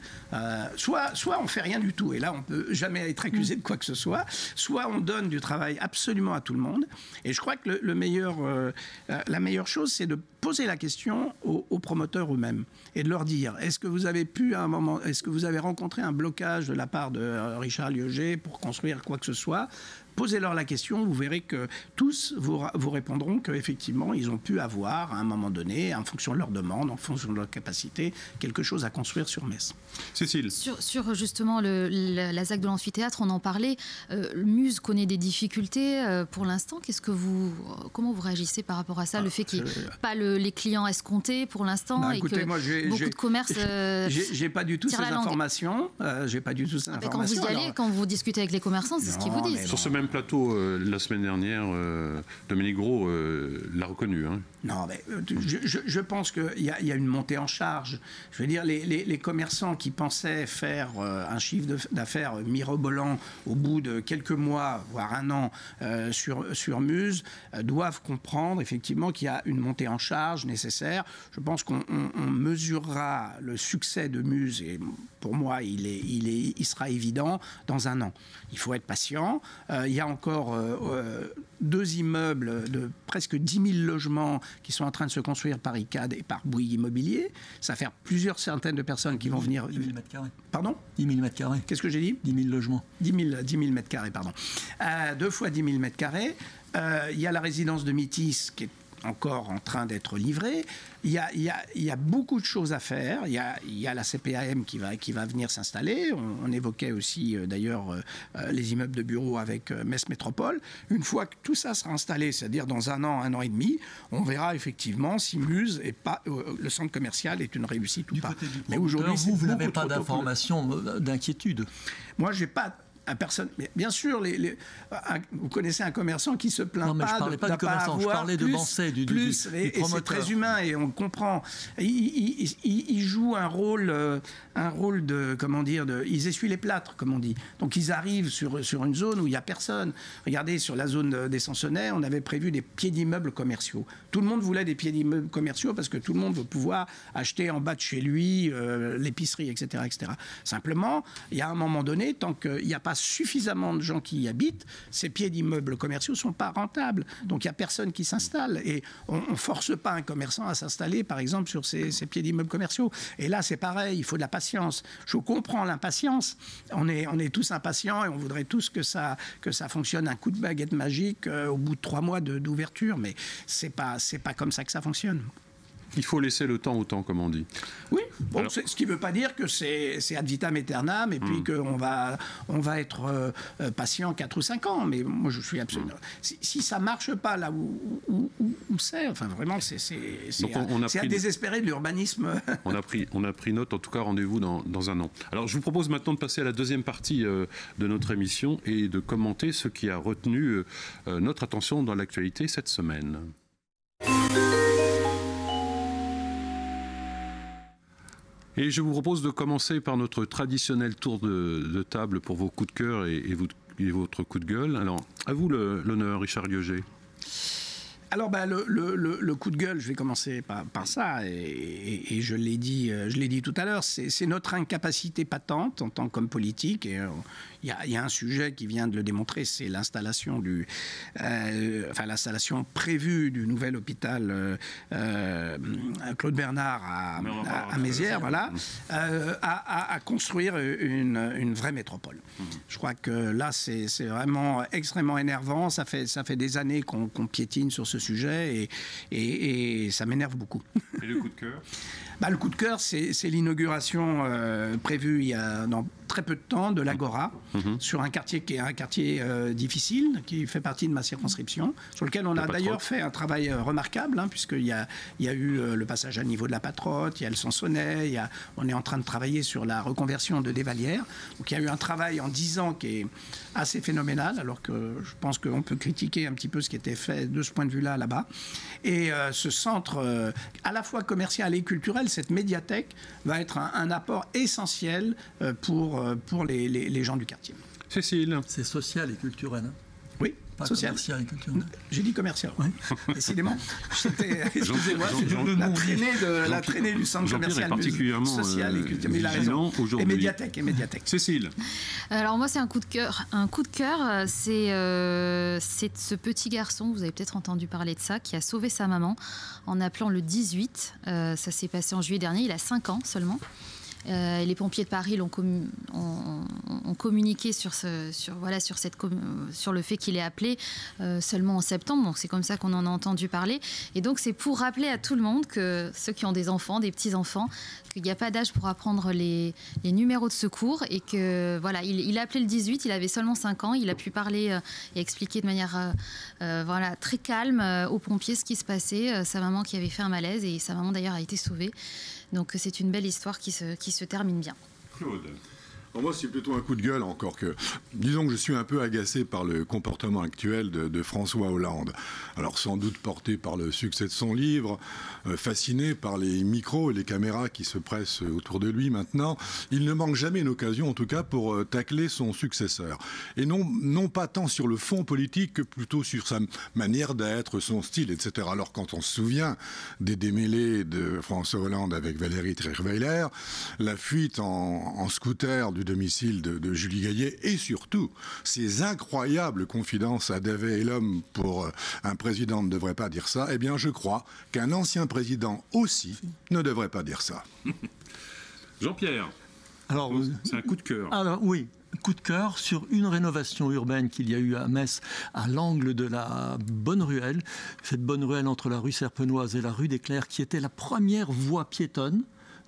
Soit on fait rien du tout et là on peut jamais être accusé de quoi que ce soit, soit on donne du travail absolument à tout le monde. Et je crois que la meilleure chose, c'est de poser la question aux promoteurs eux-mêmes et de leur dire, est-ce que vous avez rencontré un blocage de la part de Richard Liogé pour construire quoi que ce soit? Posez-leur la question, vous verrez que tous vous répondront qu'effectivement, ils ont pu avoir, à un moment donné, en fonction de leur demande, en fonction de leur capacité, quelque chose à construire sur Metz. Cécile. Sur justement la ZAC de l'amphithéâtre, on en parlait. Muse connaît des difficultés pour l'instant. Comment vous réagissez par rapport à ça? Le fait qu'il n'y ait pas les clients escomptés pour l'instant et écoutez, que beaucoup de commerces j'ai pas du tout ces informations. J'ai pas du tout ces informations. Quand vous y allez, quand vous discutez avec les commerçants, c'est ce qu'ils vous disent. Sur ce même plateau, la semaine dernière, Dominique Gros l'a reconnu. Hein. Non, mais je pense qu'il y a une montée en charge. Je veux dire, les commerçants qui pensaient faire un chiffre d'affaires mirobolant au bout de quelques mois, voire un an, sur Muse, doivent comprendre effectivement qu'il y a une montée en charge nécessaire. Je pense qu'on mesurera le succès de Muse, et pour moi, il sera évident dans un an. Il faut être patient. Il y a encore 2 immeubles de presque 10 000 logements qui sont en train de se construire par ICAD et par Bouygues Immobilier. Ça va faire plusieurs centaines de personnes qui vont venir... 10 000 mètres carrés. Pardon ? 10 000 mètres carrés. Qu'est-ce que j'ai dit ? 10 000 logements. 10 000 mètres carrés, pardon. 2 fois 10 000 mètres carrés. Il y a la résidence de Métis qui est encore en train d'être livrée. Il y a beaucoup de choses à faire. Il y a la CPAM qui va venir s'installer. On évoquait aussi d'ailleurs les immeubles de bureaux avec Metz Métropole. Une fois que tout ça sera installé, c'est-à-dire dans un an et demi, on verra effectivement si Muse et pas le centre commercial est une réussite ou pas. Mais aujourd'hui, vous n'avez pas d'information, d'inquiétude. Moi, j'ai pas personne. Mais bien sûr, vous connaissez un commerçant qui se plaint pas. Je parlais pas du commerçant, je parlais de Bancet, du promoteur. Et c'est très humain et on comprend. Ils jouent un rôle de, comment dire, ils essuient les plâtres, comme on dit. Donc ils arrivent sur une zone où il n'y a personne. Regardez, sur la zone des Sansonnets, on avait prévu des pieds d'immeubles commerciaux. Tout le monde voulait des pieds d'immeubles commerciaux parce que tout le monde veut pouvoir acheter en bas de chez lui l'épicerie, etc., etc. Simplement, il y a un moment donné, tant qu'il n'y a pas suffisamment de gens qui y habitent, ces pieds d'immeubles commerciaux ne sont pas rentables. Donc il n'y a personne qui s'installe. Et on ne force pas un commerçant à s'installer, par exemple, sur ces pieds d'immeubles commerciaux. Et là, c'est pareil, il faut de la patience. Je comprends l'impatience. On est tous impatients et on voudrait tous que ça fonctionne un coup de baguette magique au bout de 3 mois d'ouverture. Mais c'est pas comme ça que ça fonctionne. Il faut laisser le temps au temps, comme on dit. Oui, bon, ce qui ne veut pas dire que c'est ad vitam aeternam et puis qu'on va être patient 4 ou 5 ans. Mais moi, je suis absolument... Si ça ne marche pas là où c'est, enfin vraiment, c'est à désespérer de l'urbanisme. On a pris note, en tout cas, rendez-vous dans un an. Alors, je vous propose maintenant de passer à la deuxième partie de notre émission et de commenter ce qui a retenu notre attention dans l'actualité cette semaine. Et je vous propose de commencer par notre traditionnel tour de table pour vos coups de cœur et votre coup de gueule. Alors, à vous l'honneur, Richard Lieuget. Alors, le coup de gueule, je vais commencer par ça, et je l'ai dit tout à l'heure, c'est notre incapacité patente en tant qu'homme politique, et il y a un sujet qui vient de le démontrer, c'est l'installation l'installation prévue du nouvel hôpital Claude Bernard à Mézières, voilà, à construire une vraie métropole. Je crois que là, c'est vraiment extrêmement énervant, ça fait des années qu'on piétine sur ce sujet et ça m'énerve beaucoup. Et le coup de cœur ? Le coup de cœur, c'est l'inauguration prévue il y a dans très peu de temps de l'Agora, sur un quartier qui est un quartier difficile, qui fait partie de ma circonscription, sur lequel on a d'ailleurs fait un travail remarquable, puisqu'il y a eu le passage à niveau de la Patrotte, il y a le Sansonnet, on est en train de travailler sur la reconversion de Desvallières. Donc il y a eu un travail en 10 ans qui est assez phénoménal, alors que je pense qu'on peut critiquer un petit peu ce qui était fait de ce point de vue-là, là-bas. Et ce centre, à la fois commercial et culturel, cette médiathèque va être un apport essentiel pour les gens du quartier. Cécile. C'est social et culturel. Oui, pas social. Commercial et culturel. J'ai dit commercial, oui. Décidément. Excusez-moi, la traînée du centre commercial particulièrement social et culturel. Mais il a raison. Et médiathèque. Cécile. Alors moi, c'est un coup de cœur. Un coup de cœur, c'est ce petit garçon, vous avez peut-être entendu parler de ça, qui a sauvé sa maman en appelant le 18. Ça s'est passé en juillet dernier. Il a 5 ans seulement. Les pompiers de Paris ont communiqué sur le fait qu'il est appelé seulement en septembre. Donc c'est comme ça qu'on en a entendu parler. Et donc c'est pour rappeler à tout le monde, que ceux qui ont des enfants, des petits-enfants, qu'il n'y a pas d'âge pour apprendre les numéros de secours, et que voilà, il a appelé le 18, il avait seulement 5 ans, il a pu parler et expliquer de manière très calme aux pompiers ce qui se passait, sa maman qui avait fait un malaise, et sa maman d'ailleurs a été sauvée. Donc c'est une belle histoire qui se termine bien. Claude. Alors moi, c'est plutôt un coup de gueule, encore que... Disons que je suis un peu agacé par le comportement actuel de François Hollande. Alors, sans doute porté par le succès de son livre, fasciné par les micros et les caméras qui se pressent autour de lui maintenant, il ne manque jamais une occasion, en tout cas, pour tacler son successeur. Et non pas tant sur le fond politique que plutôt sur sa manière d'être, son style, etc. Alors, quand on se souvient des démêlés de François Hollande avec Valérie Trierweiler, la fuite en scooter du domicile de Julie Gaillet, et surtout ces incroyables confidences à Davet et l'homme pour un président ne devrait pas dire ça, eh bien je crois qu'un ancien président aussi ne devrait pas dire ça. Jean-Pierre, alors c'est un coup de cœur. Alors oui, coup de cœur sur une rénovation urbaine qu'il y a eu à Metz, à l'angle de la Bonne Ruelle, cette Bonne Ruelle entre la rue Serpenoise et la rue des Clercs, qui était la première voie piétonne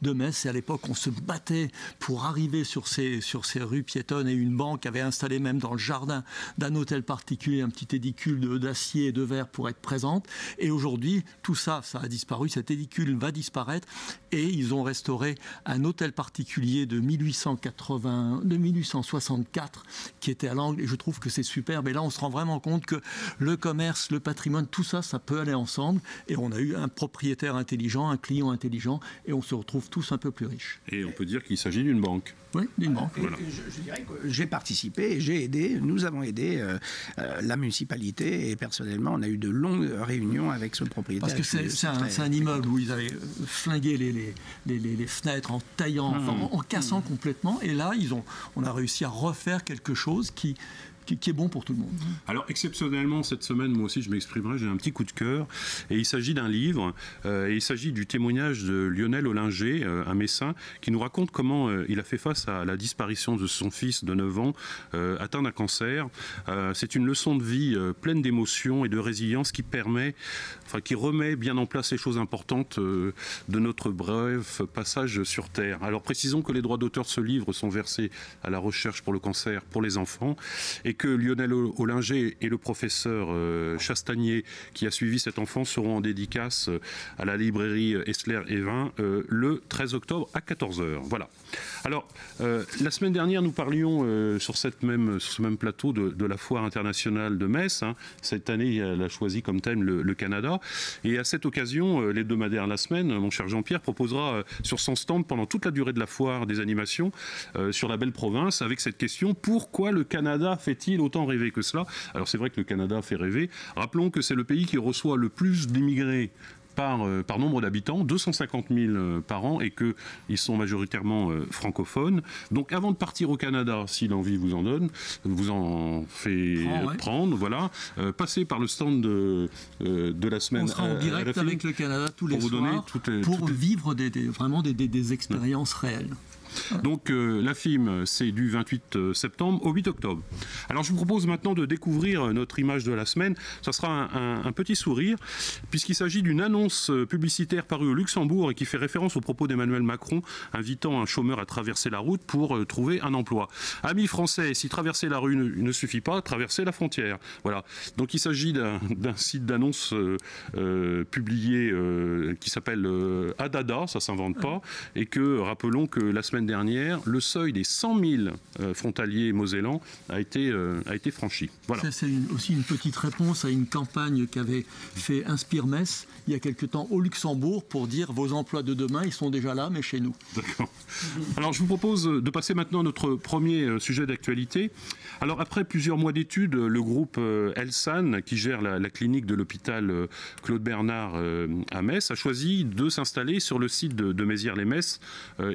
de Metz. Et à l'époque, on se battait pour arriver sur ces rues piétonnes, et une banque avait installé même dans le jardin d'un hôtel particulier un petit édicule d'acier et de verre pour être présente. Et aujourd'hui, tout ça a disparu. Cet édicule va disparaître, et ils ont restauré un hôtel particulier de 1864 qui était à l'angle, et je trouve que c'est superbe. Et là, on se rend vraiment compte que le commerce, le patrimoine, tout ça, ça peut aller ensemble. Et on a eu un propriétaire intelligent, un client intelligent, et on se retrouve tous un peu plus riches. Et on peut dire qu'il s'agit d'une banque. Oui, d'une banque. Voilà. Je dirais que j'ai participé, j'ai aidé, nous avons aidé la municipalité, et personnellement, on a eu de longues réunions avec ce propriétaire. Parce que c'est un immeuble où ils avaient flingué les fenêtres en taillant, en cassant complètement, et là, on a réussi à refaire quelque chose qui est bon pour tout le monde. Alors, exceptionnellement, cette semaine, moi aussi, je m'exprimerai, j'ai un petit coup de cœur. Et il s'agit d'un livre, et il s'agit du témoignage de Lionel Ollinger, un médecin, qui nous raconte comment il a fait face à la disparition de son fils de 9 ans, atteint d'un cancer. C'est une leçon de vie pleine d'émotions et de résilience qui remet bien en place les choses importantes de notre bref passage sur Terre. Alors, précisons que les droits d'auteur de ce livre sont versés à la recherche pour le cancer pour les enfants, et que Lionel Ollinger et le professeur Chastanier, qui a suivi cet enfant, seront en dédicace à la librairie Esler et Vin le 13 octobre à 14h. Voilà. Alors, la semaine dernière, nous parlions sur ce même plateau de la foire internationale de Metz. Hein. Cette année, elle a choisi comme thème le Canada. Et à cette occasion, l'hebdomadaire La Semaine, mon cher Jean-Pierre, proposera sur son stand pendant toute la durée de la foire des animations sur la belle province, avec cette question: pourquoi le Canada fait-il autant rêver que cela? Alors c'est vrai que le Canada fait rêver. Rappelons que c'est le pays qui reçoit le plus d'immigrés par nombre d'habitants, 250 000 par an, et qu'ils sont majoritairement francophones. Donc avant de partir au Canada, si l'envie vous en donne, vous en fait prendre, voilà, passez par le stand de La Semaine. On sera en direct avec le Canada tous les soirs pour vivre vraiment des expériences réelles. Donc la FIM, c'est du 28 septembre au 8 octobre. Alors je vous propose maintenant de découvrir notre image de la semaine. Ça sera un petit sourire, puisqu'il s'agit d'une annonce publicitaire parue au Luxembourg et qui fait référence aux propos d'Emmanuel Macron invitant un chômeur à traverser la route pour trouver un emploi. Amis français, si traverser la rue ne suffit pas, traversez la frontière. Voilà. Donc il s'agit d'un site d'annonce publié qui s'appelle Adada, ça s'invente pas, et que, rappelons que la semaine dernière, le seuil des 100 000 frontaliers mosellans a été franchi. Voilà. C'est aussi une petite réponse à une campagne qu'avait fait Inspire Metz il y a quelque temps au Luxembourg pour dire: vos emplois de demain, ils sont déjà là, mais chez nous. D'accord. Alors je vous propose de passer maintenant à notre premier sujet d'actualité. Alors après plusieurs mois d'études, le groupe Elsan, qui gère la clinique de l'hôpital Claude Bernard à Metz, a choisi de s'installer sur le site de Mézières-les-Metz,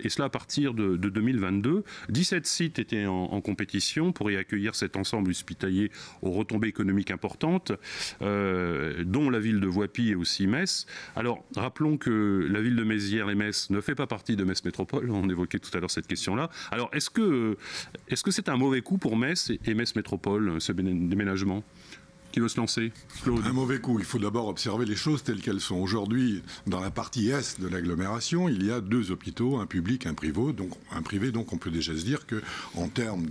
et cela à partir de 2022. 17 sites étaient en compétition pour y accueillir cet ensemble hospitalier aux retombées économiques importantes, dont la ville de Voipy et aussi Metz. Alors, rappelons que la ville de Mézières-les-Metz ne fait pas partie de Metz Métropole. On évoquait tout à l'heure cette question-là. Alors, est-ce que c'est un mauvais coup pour Metz et Metz Métropole, ce déménagement ? Qui veut se lancer, Claude? Un mauvais coup. Il faut d'abord observer les choses telles qu'elles sont. Aujourd'hui, dans la partie est de l'agglomération, il y a 2 hôpitaux, un public, un privé. Donc on peut déjà se dire qu'en termes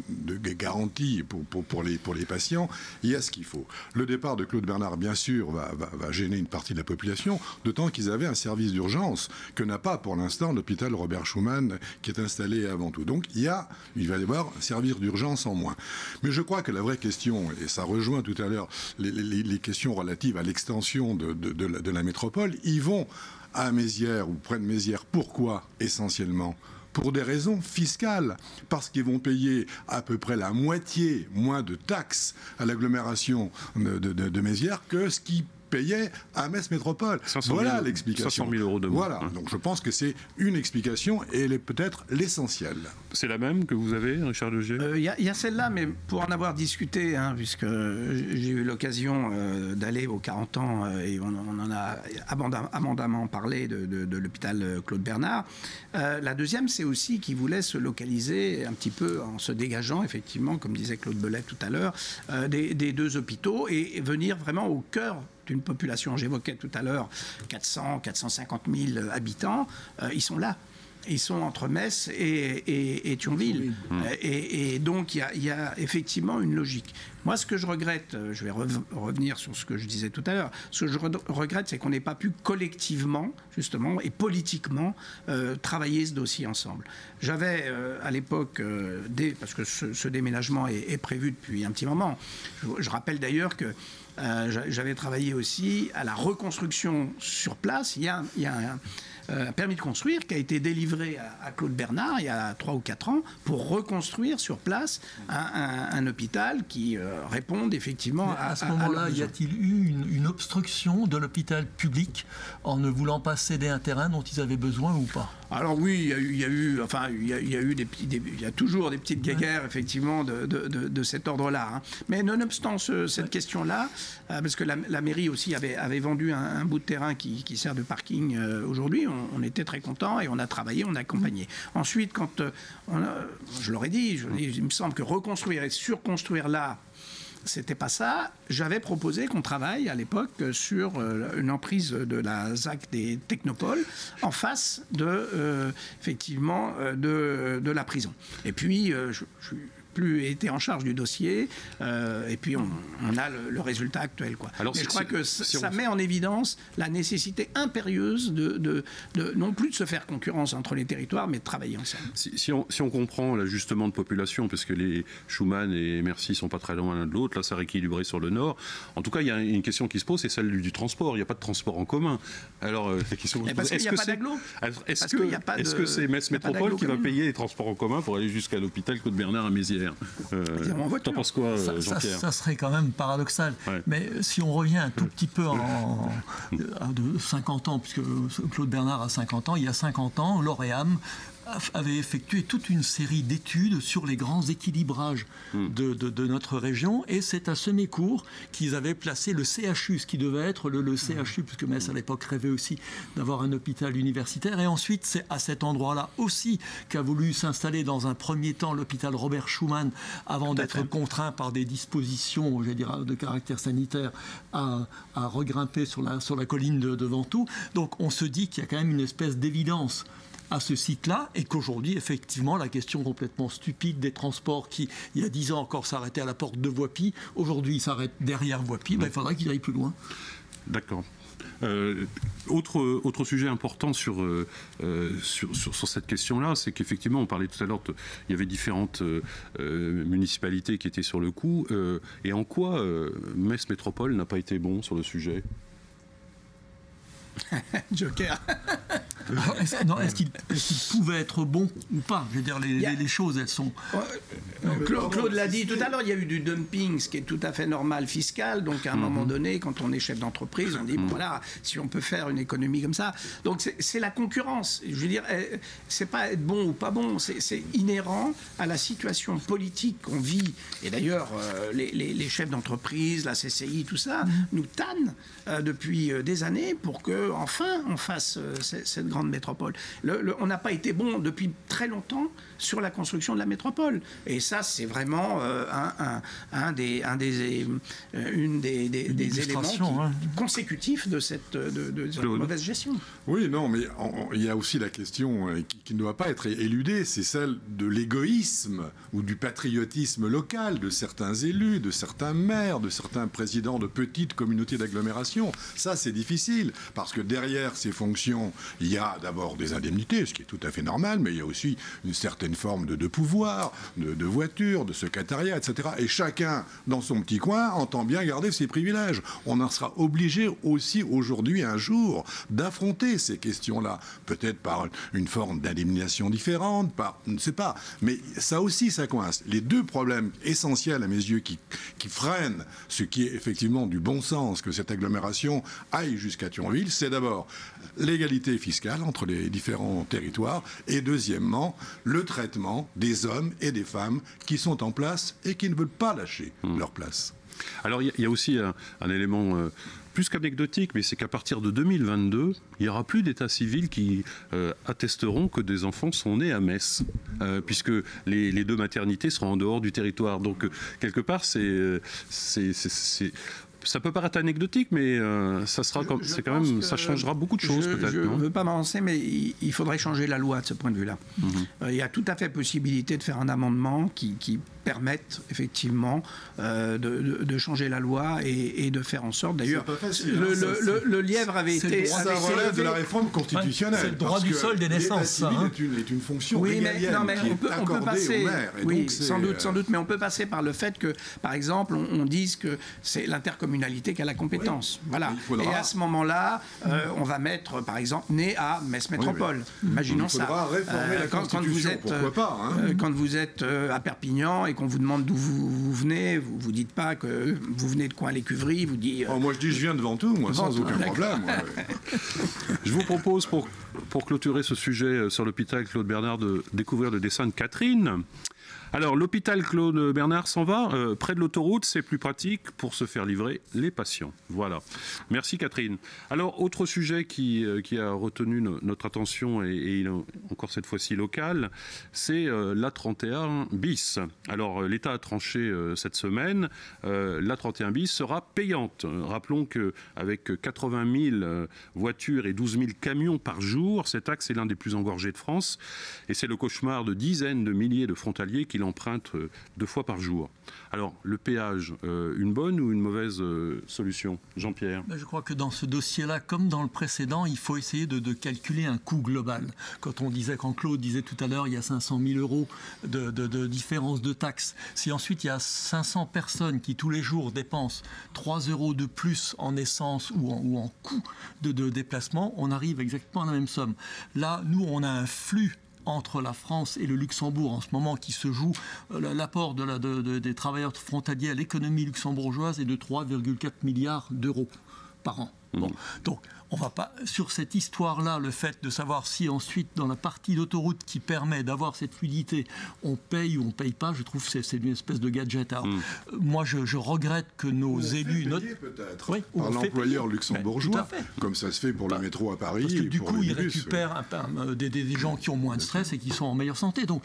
de garantie pour les patients, il y a ce qu'il faut. Le départ de Claude Bernard, bien sûr, va gêner une partie de la population, d'autant qu'ils avaient un service d'urgence que n'a pas pour l'instant l'hôpital Robert Schuman, qui est installé avant tout. Donc il va y avoir un service d'urgence en moins. Mais je crois que la vraie question, et ça rejoint tout à l'heure les questions relatives à l'extension de la métropole, ils vont à Mézières ou près de Mézières. Pourquoi essentiellement? Pour des raisons fiscales, parce qu'ils vont payer à peu près la moitié moins de taxes à l'agglomération de Mézières que ce qui payait à Metz Métropole. Voilà l'explication. 500 000 € de moins. Voilà, donc je pense que c'est une explication et elle est peut-être l'essentielle. C'est la même que vous avez, Richard Legier? Il y a celle-là, mais pour en avoir discuté, puisque j'ai eu l'occasion d'aller aux 40 ans et on en a abondamment parlé de l'hôpital Claude Bernard. La deuxième, c'est aussi qu'ils voulaient se localiser un petit peu en se dégageant, effectivement, comme disait Claude Bellet tout à l'heure, des 2 hôpitaux et venir vraiment au cœur d'une population, j'évoquais tout à l'heure 450 000 habitants, ils sont là. Ils sont entre Metz et Thionville. Et donc, il y a effectivement une logique. Moi, ce que je regrette, je vais revenir sur ce que je disais tout à l'heure, ce que je regrette, c'est qu'on n'ait pas pu collectivement, justement, et politiquement, travailler ce dossier ensemble. J'avais, à l'époque, parce que ce déménagement est prévu depuis un petit moment, je rappelle d'ailleurs que j'avais travaillé aussi à la reconstruction sur place. Il y a un permis de construire qui a été délivré à Claude Bernard il y a 3 ou 4 ans pour reconstruire sur place un hôpital qui réponde effectivement à ce moment-là, y a-t-il eu une obstruction de l'hôpital public en ne voulant pas céder un terrain dont ils avaient besoin ou pas? Alors oui, il y a toujours des petites guéguerres effectivement de cet ordre-là. Hein. Mais nonobstant cette question-là, parce que la mairie aussi avait vendu un bout de terrain qui sert de parking aujourd'hui, on était très contents et on a travaillé, on a accompagné. Ensuite, quand je leur ai dit, il me semble que reconstruire et surconstruire là, c'était pas ça. J'avais proposé qu'on travaille à l'époque sur une emprise de la ZAC des Technopoles en face effectivement de la prison. Et puis, je plus été en charge du dossier et puis on a le résultat actuel, quoi. Alors, mais je crois que ça met en évidence la nécessité impérieuse de non plus de se faire concurrence entre les territoires, mais de travailler ensemble. Si on comprend l'ajustement de population, parce que les Schuman et Mercy sont pas très loin l'un de l'autre, là ça rééquilibré sur le nord. En tout cas, il y a une question qui se pose, c'est celle du transport. Il n'y a pas de transport en commun. Alors la question que je pose, est-ce que c'est Metz Métropole qui va payer les transports en commun pour aller jusqu'à l'hôpital Claude-Bernard à Mézières? T'en penses quoi, Jean-Pierre? Ça serait quand même paradoxal. Ouais. Mais si on revient un tout petit peu de 50 ans, puisque Claude Bernard a 50 ans, il y a 50 ans, l'Oréam avait effectué toute une série d'études sur les grands équilibrages de notre région, et c'est à Semécourt qu'ils avaient placé le CHU, ce qui devait être le CHU, puisque Metz à l'époque rêvait aussi d'avoir un hôpital universitaire, et ensuite c'est à cet endroit-là aussi qu'a voulu s'installer dans un premier temps l'hôpital Robert Schuman, avant d'être contraint par des dispositions, je dirais, de caractère sanitaire à regrimper sur la colline de Ventoux. Donc on se dit qu'il y a quand même une espèce d'évidence à ce site-là, et qu'aujourd'hui, effectivement, la question complètement stupide des transports qui, il y a 10 ans encore, s'arrêtait à la porte de Voipy, aujourd'hui, il s'arrête derrière Voipy, il faudra qu'il aille plus loin. D'accord. Autre sujet important sur cette question-là, c'est qu'effectivement, on parlait tout à l'heure, il y avait différentes municipalités qui étaient sur le coup, et en quoi Metz Métropole n'a pas été bon sur le sujet? Joker. Est-ce qu'il pouvait être bon ou pas? Je veux dire, les choses, elles sont... Claude l'a dit tout à l'heure, il y a eu du dumping, ce qui est tout à fait normal fiscal. Donc, à un moment donné, quand on est chef d'entreprise, on dit, bon, voilà, si on peut faire une économie comme ça. Donc, c'est la concurrence. Je veux dire, c'est pas être bon ou pas bon, c'est inhérent à la situation politique qu'on vit. Et d'ailleurs, les chefs d'entreprise, la CCI, tout ça, nous tannent depuis des années pour que enfin on fasse cette grande métropole. On n'a pas été bon depuis très longtemps sur la construction de la métropole. Et ça, c'est vraiment un des éléments consécutifs de cette mauvaise gestion. Oui, non, mais il y a aussi la question qui ne doit pas être éludée, c'est celle de l'égoïsme ou du patriotisme local de certains élus, de certains maires, de certains présidents de petites communautés d'agglomération. Ça, c'est difficile, parce que derrière ces fonctions, il y a d'abord des indemnités, ce qui est tout à fait normal, mais il y a aussi une certaine forme de pouvoir, de voiture, de secrétariat, etc. Et chacun, dans son petit coin, entend bien garder ses privilèges. On en sera obligé aussi aujourd'hui, un jour, d'affronter ces questions-là. Peut-être par une forme d'indemnisation différente, je ne sais pas. Mais ça aussi, ça coince. Les deux problèmes essentiels, à mes yeux, qui freinent ce qui est effectivement du bon sens, que cette agglomération aille jusqu'à Thionville, c'est d'abord l'égalité fiscale entre les différents territoires et deuxièmement, le traitement des hommes et des femmes qui sont en place et qui ne veulent pas lâcher leur place. Alors il y a aussi un élément plus qu'anecdotique, mais c'est qu'à partir de 2022, il n'y aura plus d'état civil qui attesteront que des enfants sont nés à Metz, puisque les deux maternités seront en dehors du territoire. Donc quelque part, c'est Ça peut paraître anecdotique, mais ça changera beaucoup de choses peut-être. Je ne veux pas m'avancer, mais il faudrait changer la loi de ce point de vue-là. Il y a tout à fait possibilité de faire un amendement qui permette effectivement de changer la loi et de faire en sorte. D'ailleurs, le lièvre avait été. Ça relève de la réforme constitutionnelle. C'est le droit du sol des naissances. L'état civil est une fonction régalienne qui est accordée au maire. Oui, sans doute, mais on peut passer par le fait que, par exemple, on dise que c'est l'intercommunalité qui a la compétence. Oui. Voilà. Et à ce moment-là, on va mettre, par exemple, né à Metz Métropole. Imaginons ça. Il faudra réformer la Constitution, pourquoi pas. Quand vous êtes à Perpignan et qu'on vous demande d'où vous venez, vous dites pas que vous venez de Coin-l'Écuverie, vous dites... moi, je dis je viens de Ventoux, moi, sans aucun problème. Je vous propose, pour clôturer ce sujet sur l'hôpital Claude Bernard, de découvrir le dessin de Catherine. Alors, l'hôpital Claude Bernard s'en va. Près de l'autoroute, c'est plus pratique pour se faire livrer les patients. Voilà. Merci Catherine. Alors, autre sujet qui a retenu notre attention, et encore cette fois-ci local, c'est l'A31 bis. Alors, l'État a tranché cette semaine. L'A31 bis sera payante. Rappelons qu'avec 80 000 voitures et 12 000 camions par jour, cet axe est l'un des plus engorgés de France. Et c'est le cauchemar de dizaines de milliers de frontaliers qui l'empruntent 2 fois par jour. Alors, le péage, une bonne ou une mauvaise solution, Jean-Pierre? Je crois que dans ce dossier-là, comme dans le précédent, il faut essayer de calculer un coût global. Quand Claude disait tout à l'heure, il y a 500 000 euros de différence de taxes. Si ensuite il y a 500 personnes qui tous les jours dépensent 3 euros de plus en essence ou en coût de déplacement, on arrive exactement à la même somme. Là, nous, on a un flux entre la France et le Luxembourg en ce moment qui se joue. L'apport des travailleurs frontaliers à l'économie luxembourgeoise est de 3,4 milliards d'euros par an. Bon. Donc, on va pas, sur cette histoire-là, le fait de savoir si ensuite, dans la partie d'autoroute qui permet d'avoir cette fluidité, on paye ou on ne paye pas, je trouve que c'est une espèce de gadget. Alors, moi, je regrette que nos élus... peut-être, par l'employeur luxembourgeois, comme ça se fait pour le métro à Paris. Parce que du coup, ils bus, récupèrent des gens qui ont moins de stress et qui sont en meilleure santé. Donc,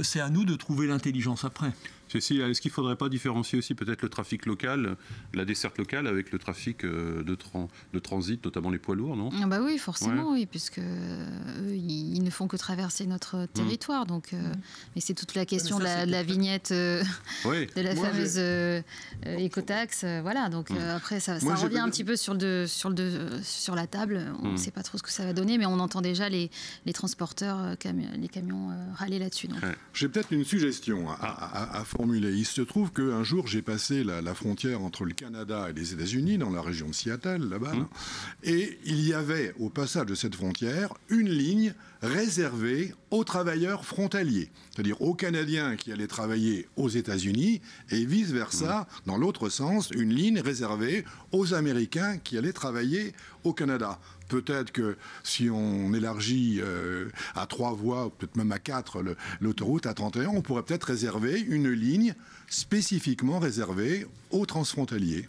c'est à nous de trouver l'intelligence après. Cécile, est-ce qu'il ne faudrait pas différencier aussi peut-être le trafic local, la desserte locale, avec le trafic de transit, notamment les poids lourds, non? Ah bah oui, forcément, oui, puisque eux, ils ne font que traverser notre territoire. Donc, mais c'est toute la question de la vignette, de la fameuse écotaxe. Voilà, donc après, ça revient un petit peu sur la table. On ne sait pas trop ce que ça va donner, mais on entend déjà les transporteurs, les camions râler là-dessus. J'ai peut-être une suggestion à formuler. Il se trouve qu'un jour, j'ai passé la frontière entre le Canada et les États-Unis, dans la région de Seattle, là-bas, et il y avait, au passage de cette frontière, une ligne réservée aux travailleurs frontaliers, c'est-à-dire aux Canadiens qui allaient travailler aux États-Unis, et vice-versa, dans l'autre sens, une ligne réservée aux Américains qui allaient travailler au Canada. Peut-être que si on élargit à 3 voies, peut-être même à 4, l'autoroute A31, on pourrait peut-être réserver une ligne spécifiquement réservée aux transfrontaliers.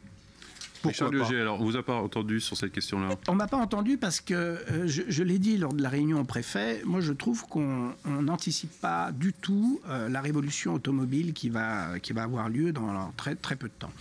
Richard Lieuget, alors on ne vous a pas entendu sur cette question-là? On ne m'a pas entendu parce que, je l'ai dit lors de la réunion au préfet, moi je trouve qu'on n'anticipe pas du tout la révolution automobile qui va avoir lieu dans très, très peu de temps.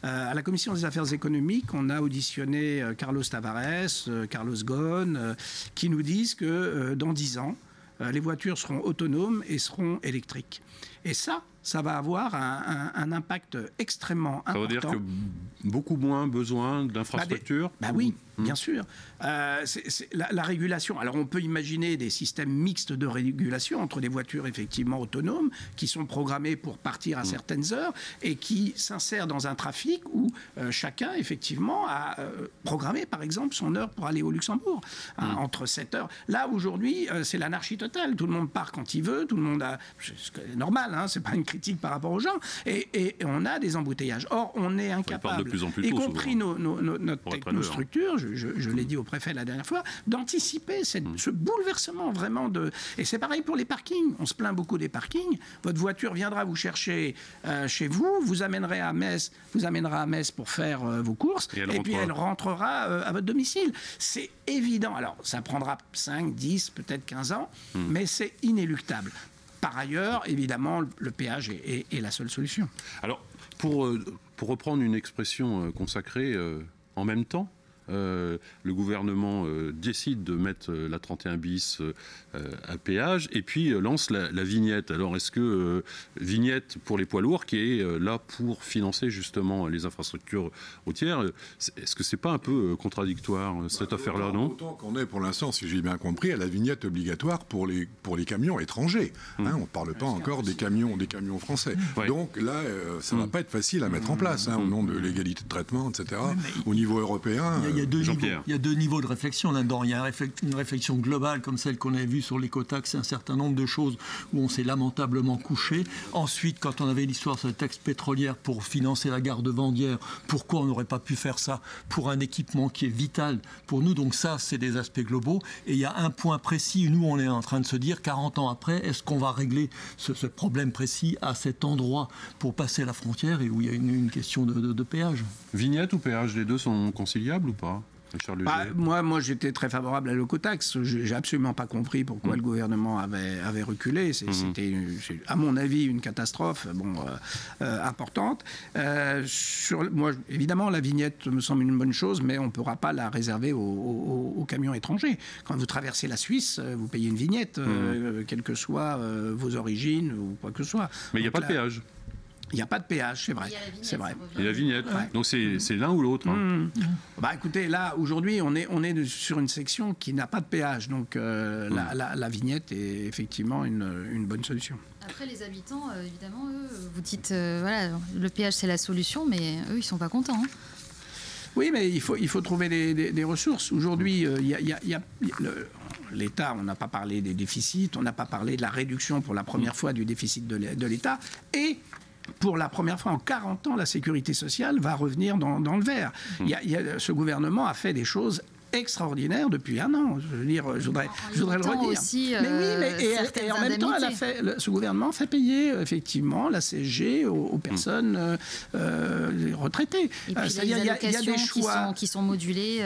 À la Commission des affaires économiques, on a auditionné Carlos Tavares, Carlos Ghosn, qui nous disent que dans 10 ans, les voitures seront autonomes et seront électriques. Et ça va avoir un impact extrêmement important. Ça veut dire que beaucoup moins besoin d'infrastructures? Oui, bien sûr. La régulation. Alors on peut imaginer des systèmes mixtes de régulation entre des voitures effectivement autonomes qui sont programmées pour partir à certaines heures et qui s'insèrent dans un trafic où chacun effectivement a programmé par exemple son heure pour aller au Luxembourg entre 7 heures. Là aujourd'hui c'est l'anarchie totale. Tout le monde part quand il veut. Tout le monde a... C'est normal, hein, c'est pas une critique par rapport aux gens. Et on a des embouteillages. Or on est incapable, y compris notre technostructure, je l'ai dit au préfet la dernière fois, d'anticiper ce bouleversement vraiment de... Et c'est pareil pour les parkings. On se plaint beaucoup des parkings. Votre voiture viendra vous chercher chez vous, vous amènera à Metz pour faire vos courses, et puis elle rentrera à votre domicile. C'est évident. Alors, ça prendra 5, 10, peut-être 15 ans, mais c'est inéluctable. par ailleurs, évidemment, le péage est la seule solution. Alors, pour reprendre une expression consacrée, en même temps, le gouvernement décide de mettre la 31 bis à péage et puis lance la vignette. Alors est-ce que vignette pour les poids lourds qui est là pour financer justement les infrastructures routières, est-ce que c'est pas un peu contradictoire cette affaire-là, non? Autant qu'on est pour l'instant, si j'ai bien compris, à la vignette obligatoire pour les camions étrangers. On ne parle pas encore des camions français. Ouais. Donc là, ça ne va pas être facile à mettre en place au nom de l'égalité de traitement, etc. Au niveau européen... Il y a deux niveaux de réflexion là-dedans. Il y a une réflexion globale comme celle qu'on a vue sur l'écotaxe et un certain nombre de choses où on s'est lamentablement couché. Ensuite, quand on avait l'histoire sur la taxe pétrolière pour financer la gare de Vandières, pourquoi on n'aurait pas pu faire ça pour un équipement qui est vital pour nous? Donc ça, c'est des aspects globaux. Et il y a un point précis où nous, on est en train de se dire, 40 ans après, est-ce qu'on va régler ce problème précis à cet endroit pour passer la frontière et où il y a une question de péage? Vignette ou péage, les deux sont conciliables ou pas? Moi, j'étais très favorable à l'écotaxe. J'ai absolument pas compris pourquoi le gouvernement avait reculé. C'était, à mon avis, une catastrophe importante. Moi, évidemment, la vignette me semble une bonne chose, mais on ne pourra pas la réserver aux camions étrangers. Quand vous traversez la Suisse, vous payez une vignette, quelles que soient vos origines ou quoi que ce soit. Mais il n'y a pas de péage. Il n'y a pas de péage, c'est vrai. C'est vrai. Et la vignette. Ouais. Donc c'est l'un ou l'autre. Écoutez, là, aujourd'hui, on est sur une section qui n'a pas de péage. Donc la vignette est effectivement une bonne solution. Après, les habitants, évidemment, eux, vous dites, voilà, le péage, c'est la solution, mais eux, ils ne sont pas contents. Oui, mais il faut trouver des ressources. Aujourd'hui, l'État, on n'a pas parlé des déficits, on n'a pas parlé de la réduction pour la première fois du déficit de l'État. Et pour la première fois en 40 ans, la sécurité sociale va revenir dans le vert. Ce gouvernement a fait des choses extraordinaire depuis un an. Je veux dire, je voudrais le redire. Aussi, et en même temps, ce gouvernement fait payer effectivement la CSG aux personnes retraitées. Et puis il y a des choix qui sont modulés.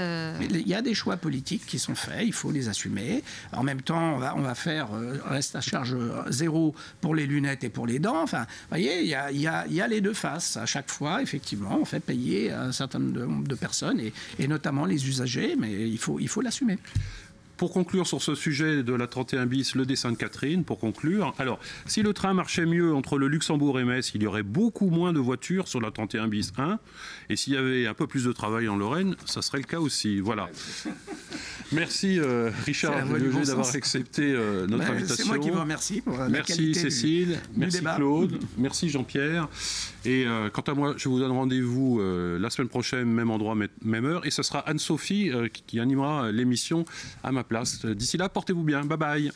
Il y a des choix politiques qui sont faits. Il faut les assumer. En même temps, on va faire reste à charge zéro pour les lunettes et pour les dents. Enfin, vous voyez, il y a les deux faces. À chaque fois, effectivement, on fait payer un certain nombre de personnes et notamment les usagers. Mais il faut l'assumer. Pour conclure sur ce sujet de la 31 bis, le dessin de Catherine, pour conclure, alors, si le train marchait mieux entre le Luxembourg et Metz, il y aurait beaucoup moins de voitures sur la 31 bis 1, et s'il y avait un peu plus de travail en Lorraine, ça serait le cas aussi. Voilà. Merci Richard Liogé d'avoir accepté notre invitation. C'est moi qui vous remercie pour la merci qualité Cécile, merci débat. Claude, merci Jean-Pierre. Et quant à moi, je vous donne rendez-vous la semaine prochaine, même endroit, même heure. Et ce sera Anne-Sophie qui animera l'émission à ma place. D'ici là, portez-vous bien. Bye bye.